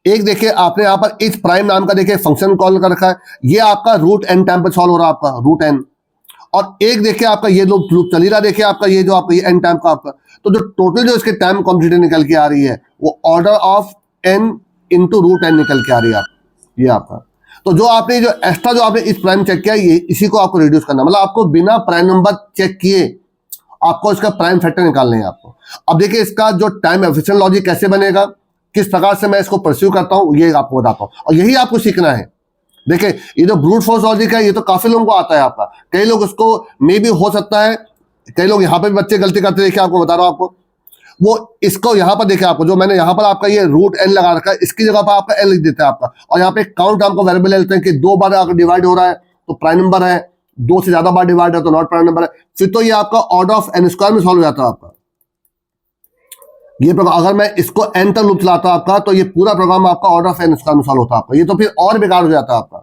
A: एक, देखिए आपने यहाँ पर इस प्राइम नाम का देखिए फंक्शन कॉल कर रखा है, ये आपका रूट एन टाइम पर सॉल्व हो रहा है आपका, रूट एन। और एक देखिए आपका ये लूप चल ही रहा, देखिए आपका ये जो आपका ये एन टाइम का आपका, तो जो टोटल जो इसके टाइम कॉम्प्लेक्सिटी निकल के आ रही है वो order of N into root N निकल के आ रही है ये आपका। तो जो आपने जो एक्स्ट्रा जो आपने इस प्राइम चेक किया, ये इसी को आपको रिड्यूस करना, मतलब आपको बिना प्राइम नंबर चेक किए आपको इसका प्राइम फैक्टर निकालने हैं आपको। अब देखिए इसका जो टाइम एफिशिएंट लॉजिक कैसे बनेगा, किस प्रकार से मैं इसको परस्यू करता हूं, ये आपको बताता हूं, और यही आपको सीखना है। देखिए ये जो ब्रूट फोर्स लॉजिक है ये तो काफी लोगों को आता है आपका, कई लोग उसको मे भी हो सकता है, कई लोग यहाँ पे भी बच्चे गलती करते, देखिए आपको बता रहा हूं आपको, वो इसको यहाँ पर देखिए आपको, जो मैंने यहाँ पर आपका ये रूट एन लगा रखा है, इसकी जगह पर आपका एन लिख देता है आपका, और यहाँ पे काउंट आपको वेरिएबल ले लेते हैं कि 2 बार अगर डिवाइड हो रहा है तो प्राइम नंबर है, 2 से ज्यादा बार डिवाइड है तो नॉट प्राइम नंबर है, फिर तो ये आपका ऑर्डर ऑफ एन स्क्वायर में सॉल्व हो जाता है आपका ये प्रोग्राम। अगर मैं इसको एन तक लूप चलाता आपका तो ये पूरा प्रोग्राम आपका ऑर्डर ऑफ एन स्क्वायर में सॉल्व होता है आपका, ये तो फिर और बेकार हो जाता है आपका।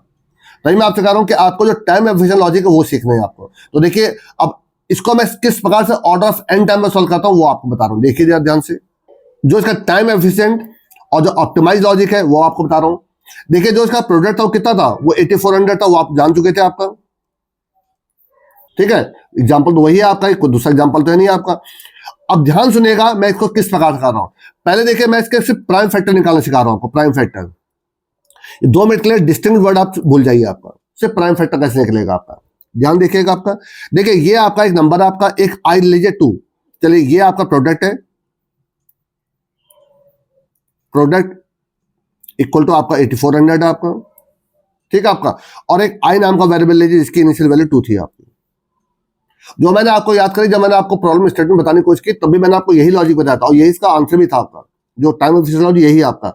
A: तभी मैं आपसे कह रहा हूं कि आपको जो टाइम एफिशिएंट लॉजिक है वो सीखना है आपको। तो देखिए अब इसको मैं किस प्रकार से ऑर्डर ऑफ एन टाइम में सॉल्व करता हूं वो आपको बता रहा हूं, देखिए जरा ध्यान से। जो इसका टाइम एफिशिएंट और जो ऑप्टिमाइज लॉजिक है वो आपको बता रहा हूं। देखिए जो इसका प्रोडक्ट था वो कितना था, वो 8400 था, वो आप जान चुके थे आपका, ठीक है। एग्जाम्पल तो वही है आपका, कोई दूसरा एग्जाम्पल तो है नहीं आपका। अब ध्यान सुनिएगा मैं इसको किस प्रकार से कर रहा हूं। पहले देखिए मैं इसके सिर्फ प्राइम फैक्टर निकालना सिखा रहा हूं आपको, प्राइम फैक्टर। 2 मिनट के लिए डिस्टिंक्ट वर्ड आप भूल जाइए, आपका सिर्फ प्राइम फैक्टर कैसे निकलेगा आपका, ध्यान देखिएगा आपका। देखिए ये आपका एक नंबर आपका, एक आई लीजिए 2, चलिए ये आपका प्रोडक्ट है, प्रोडक्ट इक्वल टू आपका 8400 है आपका, ठीक है आपका। और एक आई नाम का वेरिएबल लीजिए जिसकी इनिशियल वैल्यू 2 थी आपकी, जो मैंने आपको याद करी जब मैंने आपको प्रॉब्लम स्टेटमेंट बताने की कोशिश की, तभी मैंने आपको यही लॉजिक बताया था और यही इसका आंसर भी था आपका, जो टाइम एफिशिएंट लॉजिक यही आपका।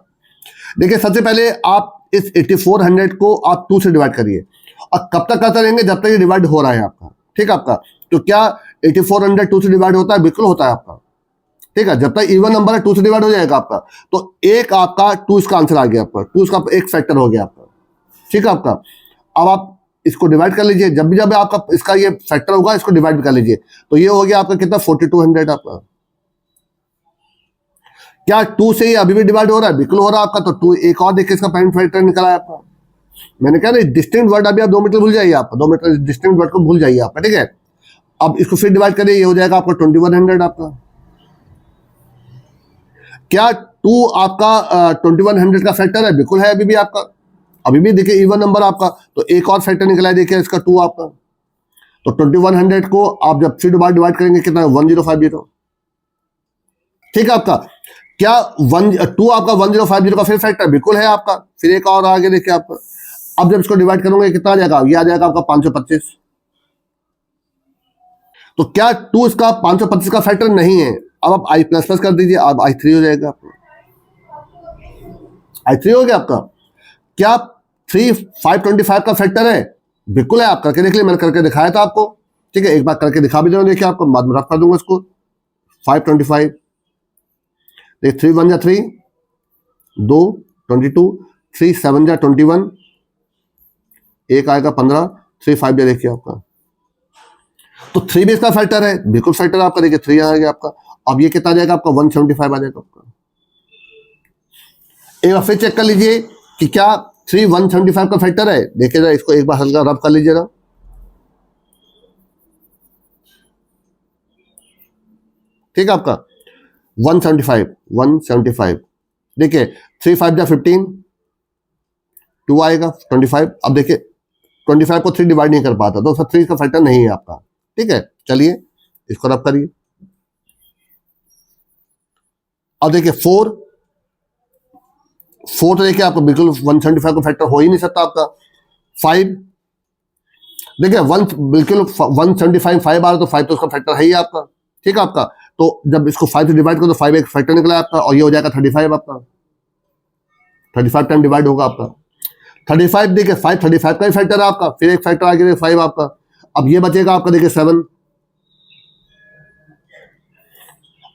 A: देखिए सबसे पहले आप इस 8400 को आप 2 से डिवाइड करिए, और कब तक करते रहेंगे जब तक ये डिवाइड हो रहा है आपका, ठीक है आपका। तो क्या 8400 2 से डिवाइड होता है, बिल्कुल होता है आपका, ठीक है। जब तक इवन नंबर है 2 से डिवाइड हो जाएगा आपका, तो एक आपका 2 इसका आंसर आ गया आपका, 2 इसका एक फैक्टर हो गया आपका, ठीक है आपका। अब आप इसको डिवाइड कर लीजिए, जब भी आपका इसका ये फैक्टर होगा इसको डिवाइड कर लीजिए, तो ये हो गया आपका कितना 4200 आपका। क्या 2 से ये अभी भी डिवाइड हो रहा है, बिल्कुल हो रहा है आपका। तो 2 एक और देखिए इसका प्राइम फैक्टर निकला है आपका। मैंने कहा ना डिस्टिंक्ट वर्ड अभी आप 2 मिनट भूल जाइए, आपका 2 मिनट डिस्टिंक्ट वर्ड को भूल जाइए आपका, ठीक है। अब इसको फिर डिवाइड करिए, ये हो जाएगा आपका 2100 आपका। क्या 2 आपका 2100 का फैक्टर है, बिल्कुल है अभी भी आपका, अभी भी देखिए इवन नंबर आपका। तो एक और फैक्टर निकला है देखिए इसका 2 आपका। तो 2100 को आप जब फिर दोबारा डिवाइड करेंगे कितना, 1050, ठीक है आपका। क्या 2 आपका 1050 का फिर फैक्टर बिल्कुल है आपका, फिर एक और आगे देखिए आपका। अब जब इसको डिवाइड करोगे कितना आ जाएगा, ये आ जाएगा आपका 525। तो क्या 2 इसका 525 का फैक्टर नहीं है। अब आप i प्लस प्लस कर दीजिए, अब i3 हो जाएगा आपका, i3 हो गया आपका। क्या 3 525 का फैक्टर है, बिल्कुल है। आप करके देख लिया, मैंने करके दिखाया था आपको, ठीक है। एक बार करके दिखा भी दे रहा हूं, देखिए आपको बाद में रफ कर दूंगा इसको। 525 देखिए 3 1 जा 3 2 22 3 7 जा 21, एक आएगा 15 3 5 जा देखिए आपका। तो 3 भी इसका फैक्टर है, बिल्कुल फैक्टर आपका, देखिए 3 आ गया आपका। अब ये कितना आ जाएगा आपका 175 आ जाएगा आपका। एक बार फिर चेक कर लीजिए कि क्या 3 175 का फैक्टर है, देखिए जरा इसको एक बार हल्का रब कर लीजिएगा। ठीक है आपका 175 देखिए 3 5 जा 15 2 आएगा 25। अब देखिए 25 को 3 डिवाइड नहीं कर पाता तो 3 का फैक्टर नहीं है आपका। ठीक है चलिए इसको रब करिए। अब देखिए 4 तो देखिए आपको बिल्कुल 175 को फैक्टर हो ही नहीं सकता आपका। 5 देखिए 1 बिल्कुल 175 5 आ रहा तो 5 तो उसका फैक्टर है ही आपका। ठीक है आपका तो जब इसको 5 से डिवाइड करो तो 5 एक फैक्टर निकला आपका और ये हो जाएगा 35 आपका। 35 टाइम डिवाइड होगा आपका 35। देखिए 5 35 का ही फैक्टर है आपका, फिर एक फैक्टर आगे 5 आपका। अब ये बचेगा आपका देखिए 7।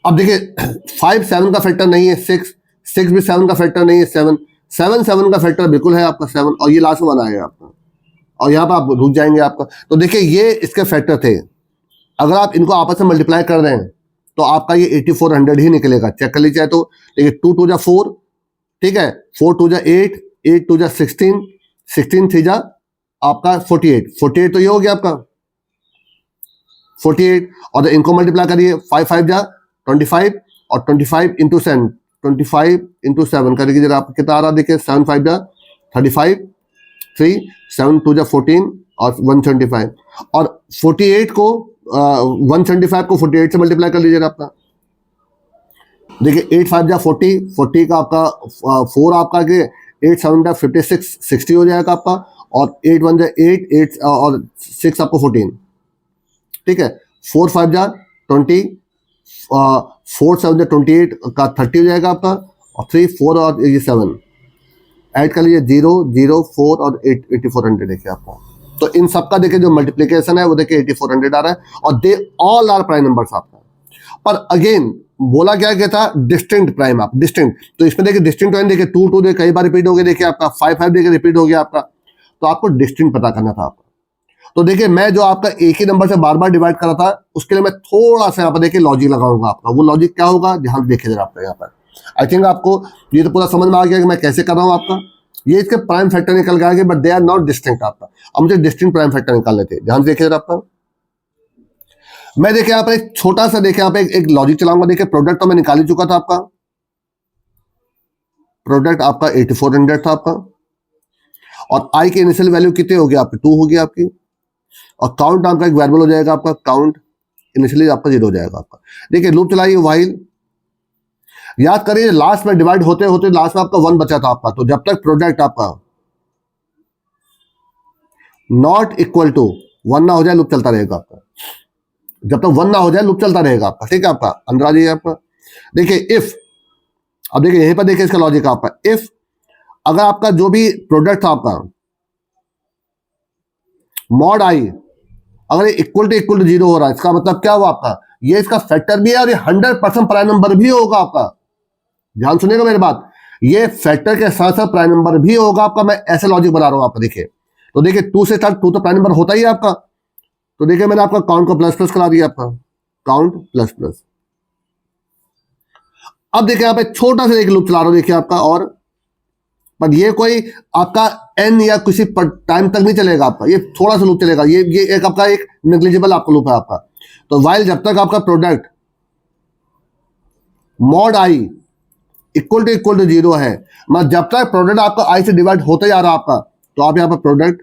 A: अब देखिए 5 7 का फैक्टर नहीं है, 6 भी 7 का फैक्टर नहीं है, 7 का फैक्टर बिल्कुल है आपका 7 और ये लास्ट में 1 आएगा आपका और यहाँ पर आप रुक जाएंगे आपका। तो देखिए ये इसके फैक्टर थे। अगर आप इनको आपस में मल्टीप्लाई कर रहे हैं तो आपका ये 8400 ही निकलेगा। चेक कर लीजिए तो देखिए 2 2 जा 4, ठीक है 4 2 जा 8, 8 2 जा 16, 16 3 जा आपका 48 तो ये हो गया आपका 48। और इनको मल्टीप्लाई करिए 5 5 जा 25 और 25 इंटू 7, 25 इंटू 7 करिए जरा आप कितना आ रहा देखिए 7 5 जा 35, 3 7 2 जा 14 और 175। और 48 को 175 को 48 से मल्टीप्लाई कर लीजिएगा आपका। देखिए 8 5 जा 40 का आपका 4 आपका के 8 7 जा 56 60 हो जाएगा आपका और 8 1 जा 8 और 6 आपको 14। ठीक है 4 5 जा 20, 4 7 जा 28 का 30 हो जाएगा आपका और 3 4 और ये 7 ऐड कर लीजिए 0 0 4 और 8400 देखिए आपको। तो इन सबका देखिए जो मल्टीप्लिकेशन है वो देखिए 8400 आ रहा है और they all are prime numbers आपका। पर अगेन बोला क्या था डिस्टिंक्ट प्राइम आप डिस्टिंक्ट। तो इसमें देखिए डिस्टिंक्ट देखिए 2 2 देखिए कई बार रिपीट हो गया देखिए आपका 5 5 देखिए रिपीट हो गया आपका। तो आपको डिस्टिंक्ट पता करना था आपका। तो देखिए मैं जो आपका एक ही नंबर से बार बार डिवाइड कर रहा था उसके लिए मैं थोड़ा सा यहाँ पर देखिए लॉजिक लगाऊंगा आपका। वो लॉजिक क्या होगा ध्यान देखिए जरा आपका यहाँ पर। आई थिंक आपको ये तो पूरा समझ में आ गया कि मैं कैसे कर रहा हूँ आपका। ये इसके प्राइम फैक्टर निकल गया but they are not distinct आपका। अब मुझे डिस्टिंक्ट प्राइम फैक्टर निकालने थे, ध्यान देखिए जरा आपका। मैं देखिए यहाँ पर एक छोटा सा देखिए यहाँ पे एक लॉजिक चलाऊंगा। देखिए प्रोडक्ट तो मैं निकाल ही चुका था आपका। प्रोडक्ट आपका 8400 था आपका और आई की इनिशियल वैल्यू कितनी होगी आपकी 2 होगी आपकी और काउंट नाम का एक वेरिएबल हो जाएगा आपका। काउंट इनिशियली आपका 0 हो जाएगा आपका। देखिए लूप चलाइए व्हाइल। याद करिए लास्ट में डिवाइड होते होते लास्ट में आपका 1 बचा था आपका। तो जब तक प्रोडक्ट आपका नॉट इक्वल टू 1 ना हो जाए लूप चलता रहेगा आपका। जब तक 1 ना हो जाए लूप चलता रहेगा आपका। ठीक है आपका अंदर आ जाइए आपका। देखिए इफ, अब देखिए यहीं पर देखिए इसका लॉजिक आपका। इफ अगर आपका जो भी प्रोडक्ट था आपका मॉड आई अगर इक्वल टू 0 हो रहा है इसका मतलब क्या हुआ आपका ये इसका फैक्टर भी है और ये 100% प्राइम नंबर भी होगा आपका। ध्यान सुनिएगा मेरी बात। ये फैक्टर के साथ साथ प्राइम नंबर भी होगा आपका। मैं ऐसे लॉजिक बना रहा हूं आपका। देखिए तो देखिए 2 से स्टार्ट 2 तो प्राइम नंबर होता ही है आपका। तो देखिए मैंने आपका काउंट को प्लस प्लस करा दिया आपका। Count plus plus. अब देखिए यहाँ पे छोटा सा एक लूप चला रहा हूं देखिए आपका। और पर ये कोई आपका एन या किसी टाइम तक नहीं चलेगा आपका। ये थोड़ा सा लूप चलेगा। ये एक आपका एक नेग्लिजिबल आपका लूप है आपका। तो वाइल जब तक आपका product mod I equal to 0 है मतलब जब तक प्रोडक्ट आपका आई से डिवाइड होता जा रहा आपका तो आप यहाँ पर प्रोडक्ट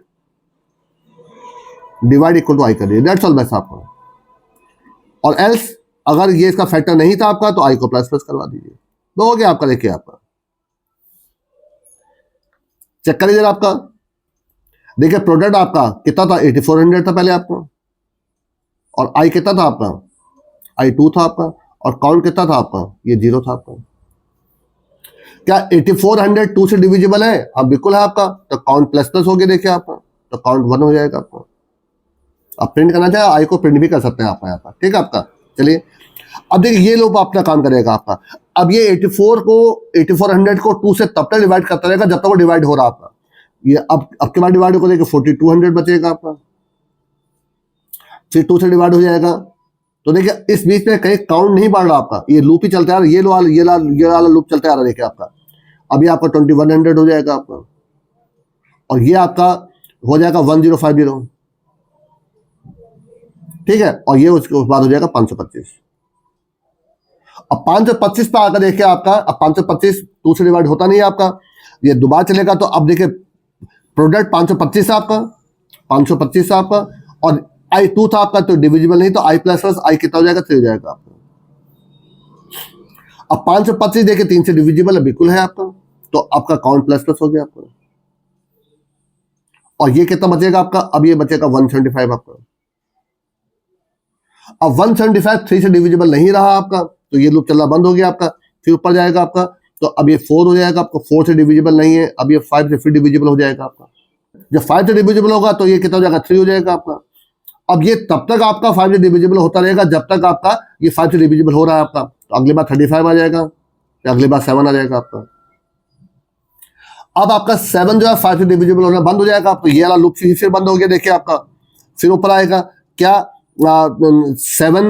A: डिवाइड इक्वल टू आई कर दिए। दैट्स ऑल बस आपका। और एल्स अगर ये इसका फैक्टर नहीं था आपका तो आई को प्लस प्लस करवा दीजिए तो हो गया आपका। देखिए आपका चेक करिए जरा आपका। देखिए प्रोडक्ट आपका कितना था 8400 था पहले आपका और आई कितना था आपका आई 2 था आपका और काउंट कितना था आपका ये 0 था आपका। क्या 8400 2 से डिविजिबल है? हाँ बिल्कुल है आपका। तो काउंट प्लस प्लस हो गया देखिए आपका। तो काउंट 1 हो जाएगा आपका। आप प्रिंट करना चाहे आई को प्रिंट भी कर सकते हैं आपका यहाँ पर। ठीक है आपका। चलिए अब देखिए ये लूप अपना काम करेगा आपका। अब ये 8400 को 2 से तब तक डिवाइड करता रहेगा जब तक वो डिवाइड हो रहा आपका। ये अब के बाद डिवाइड को देखिए 4200 बचेगा आपका। फिर 2 से डिवाइड हो जाएगा। तो देखिए इस बीच में कहीं काउंट नहीं बढ़ रहा आपका। ये लूप ही चलता आ रहा है। ये वाला लूप चलता आ रहा है देखिए आपका। अभी आपका 2100 हो जाएगा आपका और ये आपका हो जाएगा 1050। ठीक है और ये उसके बाद हो जाएगा 525। अब 525 पे आकर देखिए आपका, अब 525 2 से डिवाइड होता नहीं है आपका, ये दोबारा चलेगा। तो अब देखिए प्रोडक्ट 525 है आपका, 525 है आपका, और I2 था आपका, तो डिविजिबल नहीं, तो I प्लस प्लस I कितना हो जाएगा, 3 हो जाएगा आपका। अब 525 देखिए 3 से डिविजिबल है, बिल्कुल है आपका, तो आपका काउंट प्लस प्लस हो गया आपका। और ये कितना बचेगा आपका, अब ये बचेगा 175 आपका। अब 175 3 से डिविजिबल नहीं रहा आपका, तो ये लूप चलना बंद हो गया आपका। फिर ऊपर जाएगा आपका, तो अब ये 4 हो जाएगा आपका, 4 से डिविजिबल नहीं है, अब ये 5 से फिर डिविजिबल हो जाएगा आपका। जब 5 से डिविजिबल होगा तो ये कितना हो जाएगा, 3 हो जाएगा आपका। अब ये तब तक आपका 5 से डिविजिबल होता रहेगा जब तक आपका ये 5 से डिविजिबल हो रहा है आपका। तो अगली बार 35 आ जाएगा, या अगली बार 7 आ जाएगा आपका। अब आपका 7 जो है 5 से डिविजिबल होना बंद हो जाएगा, तो ये वाला लूप फिर बंद हो गया देखिए आपका। फिर ऊपर आएगा क्या, 7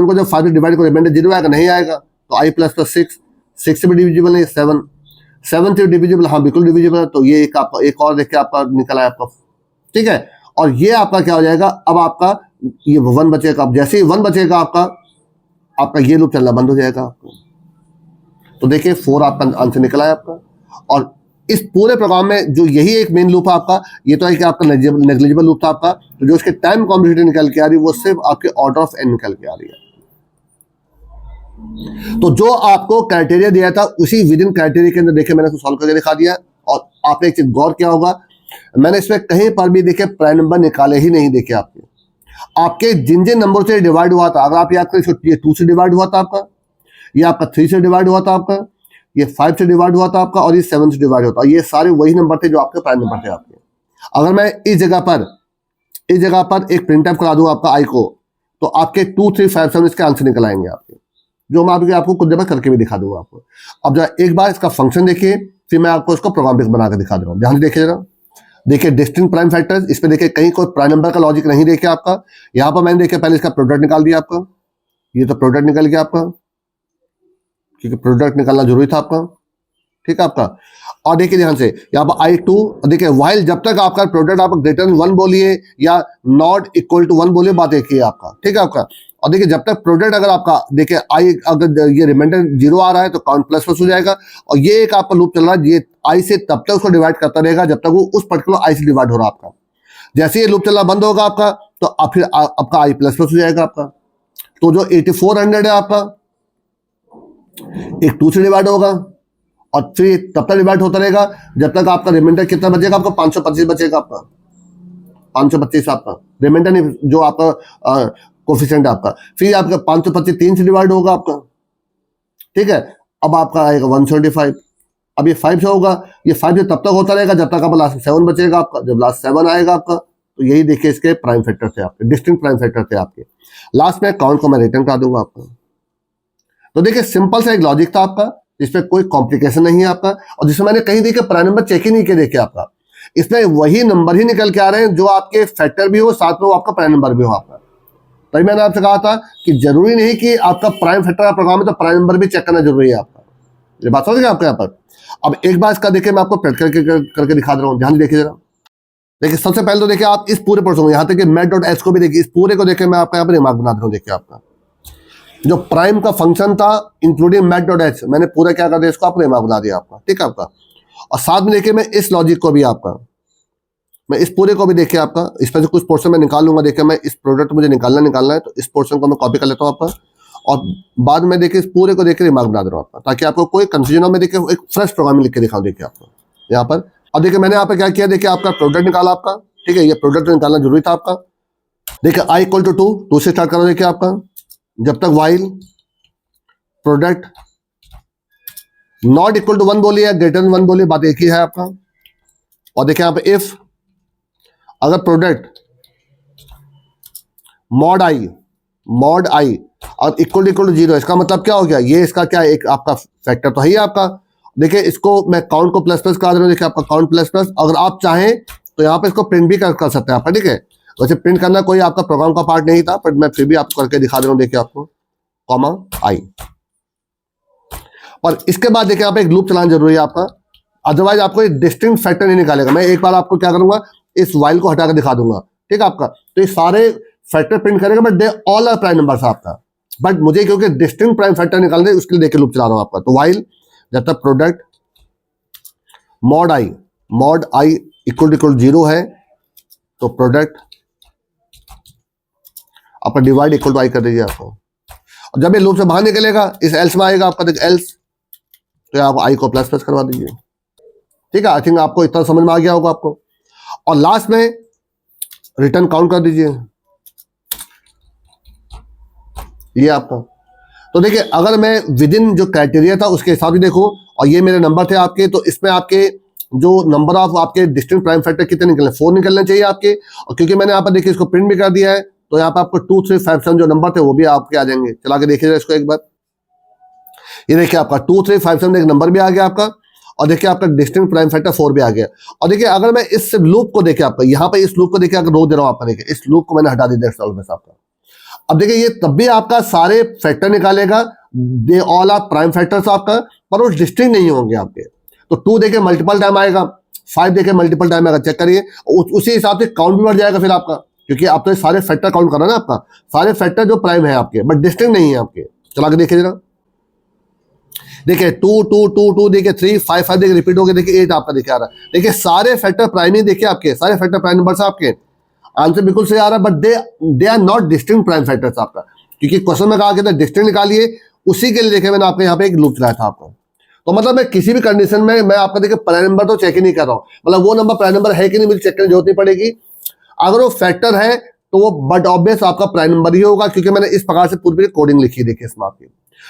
A: को जब 5 से डिवाइड करो रिमाइंडर 0 आएगा, नहीं आएगा, तो I प्लस प्लस 6 से भी डिविजिबल नहीं, 7 से डिविजिबल, हाँ बिल्कुल डिविजिबल है। तो ये एक आपका एक और देखिए आपका निकला है आपका, ठीक है। और ये आपका क्या हो जाएगा, अब आपका ये 1 बचेगा। अब जैसे ही 1 बचेगा आपका ये लूप चलना बंद हो जाएगा आपको। तो देखिए 4 आपका आंसर निकला है आपका। और इस पूरे प्रोग्राम में जो यही एक मेन लूप है आपका, ये तो है कि आपका नेग्लिजिबल लूप था आपका, तो जो इसके टाइम कॉम्प्लेक्सिटी निकल के आ रही है वो सिर्फ आपके ऑर्डर ऑफ n निकल के आ रही है। तो जो आपको क्राइटेरिया दिया था उसी विद इन क्राइटेरिया के अंदर देखिए मैंने सॉल्व करके दिखा दिया। और आपने एक चीज गौर किया होगा, मैंने इसमें कहीं पर भी देखिए प्राइम नंबर निकाले ही नहीं। देखिए आपके जिन जिन नंबर से डिवाइड हुआ था, अगर आप याद करें, ये 2 से डिवाइड हुआ था आपका, ये आपका 3 से डिवाइड हुआ था आपका, ये 5 से डिवाइड हुआ था आपका, और ये 7 से डिवाइड होता है। ये सारे वही नंबर थे जो आपके प्राइम नंबर थे आपके। अगर मैं इस जगह पर एक प्रिंट आउट करा दूं आपका I को, तो आपके 2 3 5 7 इसके आंसर निकल आएंगे आपके, जो मैं आपको कुछ देर करके भी दिखा दूंगा आपको। अब जरा एक बार इसका फंक्शन देखिए, फिर मैं आपको इसको प्रोग्राम भी बना कर दिखा दे रहा हूँ। ध्यान से देखिए जरा, देखिए डिस्टिंक्ट प्राइम फैक्टर्स, इसमें देखिए कहीं कोई प्राइम नंबर का लॉजिक नहीं देखिए आपका। यहाँ पर मैंने देखिए पहले इसका प्रोडक्ट निकाल दिया आपका, ये तो प्रोडक्ट निकल गया आपका, क्योंकि प्रोडक्ट निकालना जरूरी था आपका, ठीक है आपका। और देखिए ध्यान से यहाँ पर I2, देखिए वाइल जब तक आपका प्रोडक्ट आप ग्रेटर देन 1 बोलिए या नॉट इक्वल टू 1 बोलिए, बात एक ही है आपका, ठीक है आपका। और देखिए जब तक प्रोडक्ट अगर आपका देखिए अगर ये रिमाइंडर 0 आ रहा है तो काउंट प्लस प्लस हो जाएगा। और ये एक आपका लूप चल रहा है, ये I से तब तक उसको डिवाइड करता रहेगा जब तक वो उस पर्टिकुलर I से डिवाइड हो रहा है आपका। जैसे ये लूप चलना बंद होगा आपका, तो अब फिर आपका I प्लस प्लस हो जाएगा आपका। तो जो 8400 है आपका, एक 2 से डिवाइड होगा, और फिर तब तक डिवाइड होता रहेगा जब तक आपका रिमाइंडर कितना बचेगा, आपका 525 बचेगा आपका, 525 आपका रिमाइंडर नहीं, जो आपका कोफिशिएंट है आपका। फिर आपका 525 3 से डिवाइड होगा आपका, ठीक है। अब आपका आएगा 175। अब ये 5 से होगा, ये 5 से तब तक होता रहेगा जब तक आपका लास्ट 7 बचेगा आपका। जब लास्ट 7 आएगा आपका, तो यही देखिए इसके प्राइम फैक्टर थे आपके, डिस्टिंक्ट प्राइम फैक्टर थे आपके। लास्ट में काउंट को मैं रिटर्न करा दूंगा आपको। तो देखिए सिंपल सा एक लॉजिक था आपका, जिसमें कोई कॉम्प्लिकेशन नहीं है आपका, और जिसमें मैंने कहीं देखिए प्राइम नंबर चेक ही नहीं किया। देखिए आपका इसमें वही नंबर ही निकल के आ रहे हैं जो आपके फैक्टर भी हो, साथ में वो आपका प्राइम नंबर भी हो आपका। तभी मैंने आपसे कहा था कि जरूरी नहीं कि आपका प्राइम फैक्टर का प्रोग्राम है तो प्राइम नंबर भी चेक करना जरूरी है आपका। ये बात समझ गए आपके यहाँ पर। अब एक बार इसका देखिए मैं आपको प्रैक्टिकल करके दिखा दे रहा हूँ, ध्यान देखिए जरा। देखिए सबसे पहले तो देखिए आप इस पूरे पोर्शन यहाँ तक मैथ डॉट एच को भी देखिए, इस पूरे को देखिए मैं आपका यहाँ पर रिमार्क बना दे रहा हूँ। देखिए आपका जो प्राइम का फंक्शन था इंक्लूडिंग मैथ डॉट एच, मैंने पूरा क्या कर दिया, इसको आपको रिमार्क बना दिया आपका, ठीक है आपका। और साथ में देखिए मैं इस लॉजिक को भी आपका, मैं इस पूरे को भी देखिए आपका, इसमें से कुछ पोर्शन मैं निकाल लूंगा। देखिए मैं इस प्रोडक्ट मुझे निकालना है, तो इस पोर्शन को मैं कॉपी कर लेता हूँ आपका, और बाद में देखिए इस पूरे को देखिए रिमार्क बना दे रहा हूँ आपका, ताकि आपको कोई कंफ्यूजन हो। मैं देखिए एक फ्रेश प्रोग्राम लिख के दिखाऊँ देखिए आपको यहाँ पर। और देखिए मैंने यहाँ पर क्या किया, देखिए आपका प्रोडक्ट निकाला आपका, ठीक है। ये प्रोडक्ट निकालना जरूरी था आपका। देखिए I इक्वल टू 2 से स्टार्ट करो देखिए आपका, जब तक while product not equal to 1 बोलिए या ग्रेटर देन 1 बोलिए, बात एक ही है आपका। और देखिए यहाँ पे इफ अगर प्रोडक्ट मॉड आई और इक्वल टू 0, इसका मतलब क्या हो गया, ये इसका क्या एक आपका फैक्टर तो है ही आपका। देखिए इसको मैं काउंट को प्लस प्लस करा दे रहा हूँ, देखिए आपका काउंट प्लस प्लस। अगर आप चाहें तो यहाँ पे इसको प्रिंट भी कर सकते हैं आप, ठीक है। वैसे प्रिंट करना कोई आपका प्रोग्राम का पार्ट नहीं था, बट मैं फिर भी आपको करके दिखा दे रहा हूँ। देखिए आपको कॉमा आई, और इसके बाद देखिए आप एक लूप चलाना जरूरी है आपका, अदरवाइज आपको एक डिस्टिंक्ट फैक्टर नहीं निकालेगा। मैं एक बार आपको क्या करूंगा, इस वाइल को हटाकर दिखा दूंगा, ठीक है आपका। तो ये सारे फैक्टर प्रिंट करेगा, but they all are prime numbers आपका। बट मुझे क्योंकि डिस्टिंक्ट प्राइम फैक्टर निकालने उसके लिए देखे लूप चला रहा हूं आपका। तो वाइल जब तक product mod I equal to 0 है तो प्रोडक्ट आपका डिवाइड इक्वल टू आई कर दीजिए आपको। और जब ये लूप से बाहर निकलेगा इस एल्स में आएगा आपका, देख एल्स, तो आप आई को प्लस प्लस करवा दीजिए। ठीक है, आई थिंक आपको इतना समझ में आ गया होगा आपको। और लास्ट में रिटर्न काउंट कर दीजिए ये आपका। तो देखिए अगर मैं विद इन जो क्राइटेरिया था उसके हिसाब से देखो, और ये मेरे नंबर थे आपके, तो इसमें आपके जो नंबर ऑफ आपके डिस्टिंक्ट प्राइम फैक्टर कितने निकलने, 4 निकलने चाहिए आपके। और क्योंकि मैंने यहाँ पर देखिए इसको प्रिंट भी कर दिया है, तो यहाँ पर आपको 2, 3, 5, 7 जो नंबर थे वो भी आपके आ जाएंगे। चला के देखिएगा इसको एक बार। ये देखिए आपका 2, 3, 5, 7 एक नंबर भी आ गया आपका, और देखिए आपका डिस्टिंक्ट प्राइम फैक्टर 4 भी आ गया। और देखिए अगर मैं इस लूप को देखिए आपका, यहाँ पे इस लूप को देखिए अगर रो दे रहा हूँ आपका, देखिए इस लूप को मैंने हटा दिया आपका। अब देखिए ये तब भी आपका सारे फैक्टर निकालेगा, they all are prime factors आपका, पर वो डिस्टिंक्ट नहीं होंगे आपके। तो 2 देखिए मल्टीपल टाइम आएगा, 5 देखिए मल्टीपल टाइम आएगा, चेक करिए। उसी हिसाब से काउंट भी बढ़ जाएगा फिर आपका, क्योंकि आप तो सारे फैक्टर काउंट कर रहे हैं ना आपका, सारे फैक्टर जो प्राइम है आपके बट डिस्टिंक्ट नहीं है आपके। चला के देखिए जरा, देखिए 2, 2, 2, 2 देखिए 3, 5, 5 देखिए रिपीट हो गया, देखिए 8 आपका देखिए आ रहा है। देखिए सारे फैक्टर प्राइम ही देखिए आपके, सारे फैक्टर प्राइम नंबर्स आपके। आंसर बिल्कुल सही आ रहा है, but they are not distinct prime factors आपका, क्योंकि क्वेश्चन में कहा गया था डिस्टिंक्ट निकालिए, उसी के लिए देखिए मैंने आपके यहाँ पे एक लूप चलाया था आपको। तो मतलब मैं किसी भी कंडीशन में मैं आपका देखिए प्राइम नंबर तो चेक ही नहीं कर रहा हूँ, मतलब वो नंबर प्राइम नंबर है कि नहीं मुझे चेक करने की जरूरत नहीं पड़ेगी। अगर वो फैक्टर है तो वो बट ऑब्वियस आपका प्राइम नंबर ही होगा, क्योंकि मैंने इस प्रकार से पूरी कोडिंग लिखी है देखिए इसमें आपकी।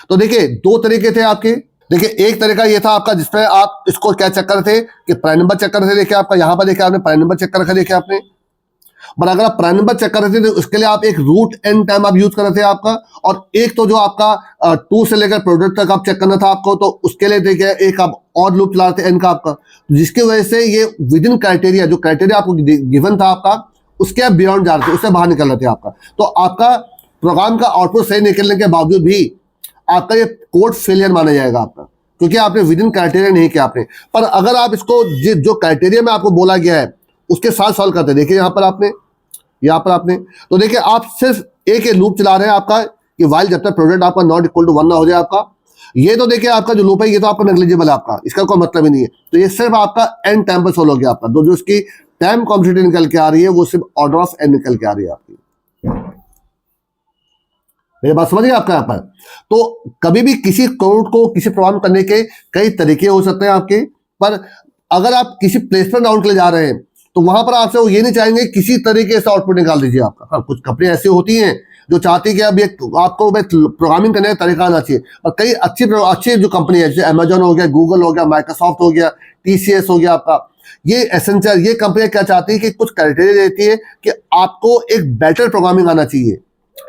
A: तो देखिए 2 तरीके थे आपके। देखिए एक तरीका ये था आपका जिसमें आप इसको क्या चेक कर रहे थे कि प्राइम नंबर चेक कर रहे थे, देखिए आपका यहाँ पर देखिए आपने प्राइम नंबर चेक कर रखा, देखिए आपने। पर अगर आप प्राइम नंबर चेक कर रहे थे तो उसके लिए आप एक रूट एन टाइम आप यूज कर रहे थे आपका, और एक तो जो आपका 2 से लेकर प्रोडक्ट तक आप चेक करना था आपको, तो उसके लिए देखिए एक आप और लूप चला रहे थे एन का आपका, जिसकी वजह से ये विद इन क्राइटेरिया, जो क्राइटेरिया आपको गिवन था आपका, उसके आप बियॉन्ड जा रहे थे, उससे बाहर निकल रहे थे आपका। तो आपका प्रोग्राम का आउटपुट सही निकलने के बावजूद भी आपका ये कोड फेलियर माना जाएगा आपका, क्योंकि आपने विद इन क्राइटेरिया नहीं किया आपने। पर अगर आप इसको जो क्राइटेरिया में आपको बोला गया है उसके साथ सॉल्व करते, देखिए यहाँ पर आपने तो देखिए आप सिर्फ एक लूप चला रहे हैं आपका कि वाइल जब तक प्रोडक्ट आपका नॉट इक्वल टू 1 ना हो जाए आपका। ये तो देखिए आपका जो लूप है ये तो आपका नेग्लिजिबल है आपका, इसका कोई मतलब ही नहीं है। तो ये सिर्फ आपका एन टाइम पर सोल्व हो गया आपका, जो उसकी टाइम कॉम्प्लेक्सिटी निकल के आ रही है वो सिर्फ ऑर्डर ऑफ एन निकल के आ रही है आपकी। मेरी बात समझिए आपका यहाँ पर। तो कभी भी किसी कोड को किसी प्रोग्राम करने के कई तरीके हो सकते हैं आपके, पर अगर आप किसी प्लेसमेंट राउंड के लिए जा रहे हैं तो वहां पर आपसे वो ये नहीं चाहेंगे किसी तरीके से आउटपुट निकाल दीजिए आपका। हाँ, कुछ कंपनी ऐसी होती हैं जो चाहती है कि अब आपको प्रोग्रामिंग करने का तरीका आना चाहिए, और कई अच्छी जो कंपनी है जैसे अमेजोन हो गया, गूगल हो गया, माइक्रोसॉफ्ट हो गया, TCS हो गया आपका, ये एसेंशियल, ये कंपनियां क्या चाहती है कि कुछ क्राइटेरिया देती है कि आपको एक बेटर प्रोग्रामिंग आना चाहिए,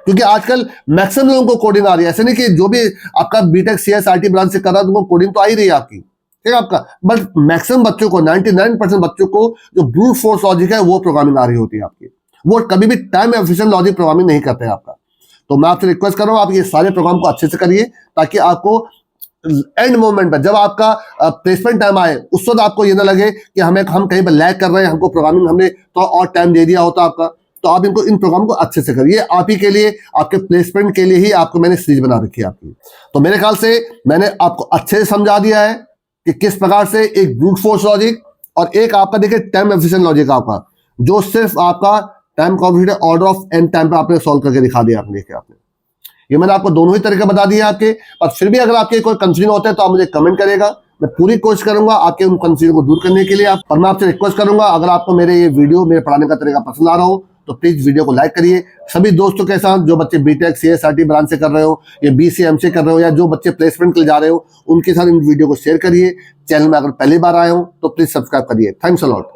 A: क्योंकि आजकल मैक्सिमम लोगों को कोडिंग आ रही है। ऐसे नहीं कि जो भी आपका बीटेक CSIT ब्रांच से कर रहा है तुमको कोडिंग तो आ ही रही है आपकी, ठीक है आपका, बट मैक्सिमम बच्चों को 99% बच्चों को जो ब्रूट फोर्स लॉजिक है वो प्रोग्रामिंग आ रही होती है आपकी, वो कभी भी टाइम एफिशिएंट लॉजिक प्रोग्रामिंग नहीं करते हैं आपका। तो मैं आपसे रिक्वेस्ट कर रहा हूँ आप ये सारे प्रोग्राम को अच्छे से करिए, ताकि आपको एंड मोमेंट पर जब आपका प्लेसमेंट टाइम आए उस वक्त आपको ये ना लगे कि हम कहीं पर लैग कर रहे हैं, हमको प्रोग्रामिंग हमने तो और टाइम दे दिया होता आपका। तो आप इनको इन प्रोग्राम को अच्छे से करिए, आप ही के लिए, आपके प्लेसमेंट के लिए ही आपको मैंने सीरीज बना रखी है आपकी। तो मेरे ख्याल से मैंने आपको अच्छे से समझा दिया है कि किस प्रकार से एक ब्रूट फोर्स लॉजिक और एक आपका देखिए टाइम एफिशिएंट लॉजिक आपका, जो सिर्फ आपका time complexity order of N time पे आपने सॉल्व करके दिखा दिया। आपने देखिए आपने ये मैंने आपको दोनों ही तरीके बता दिए आपके, पर फिर भी अगर आपके कोई कंफ्यूजन होता है तो आप मुझे कमेंट करेगा, मैं पूरी कोशिश करूंगा आपके उन कंफ्यूजन को दूर करने के लिए। और मैं आपसे रिक्वेस्ट करूंगा अगर आपको मेरे ये वीडियो, मेरे पढ़ाने का तरीका पसंद आ रहा हो तो प्लीज वीडियो को लाइक करिए। सभी दोस्तों के साथ जो बच्चे बीटेक CSIT ब्रांच से कर रहे हो या BCMC कर रहे हो या जो बच्चे प्लेसमेंट के लिए जा रहे हो उनके साथ इन वीडियो को शेयर करिए। चैनल में अगर पहली बार आए हो तो प्लीज सब्सक्राइब करिए। Thanks a lot.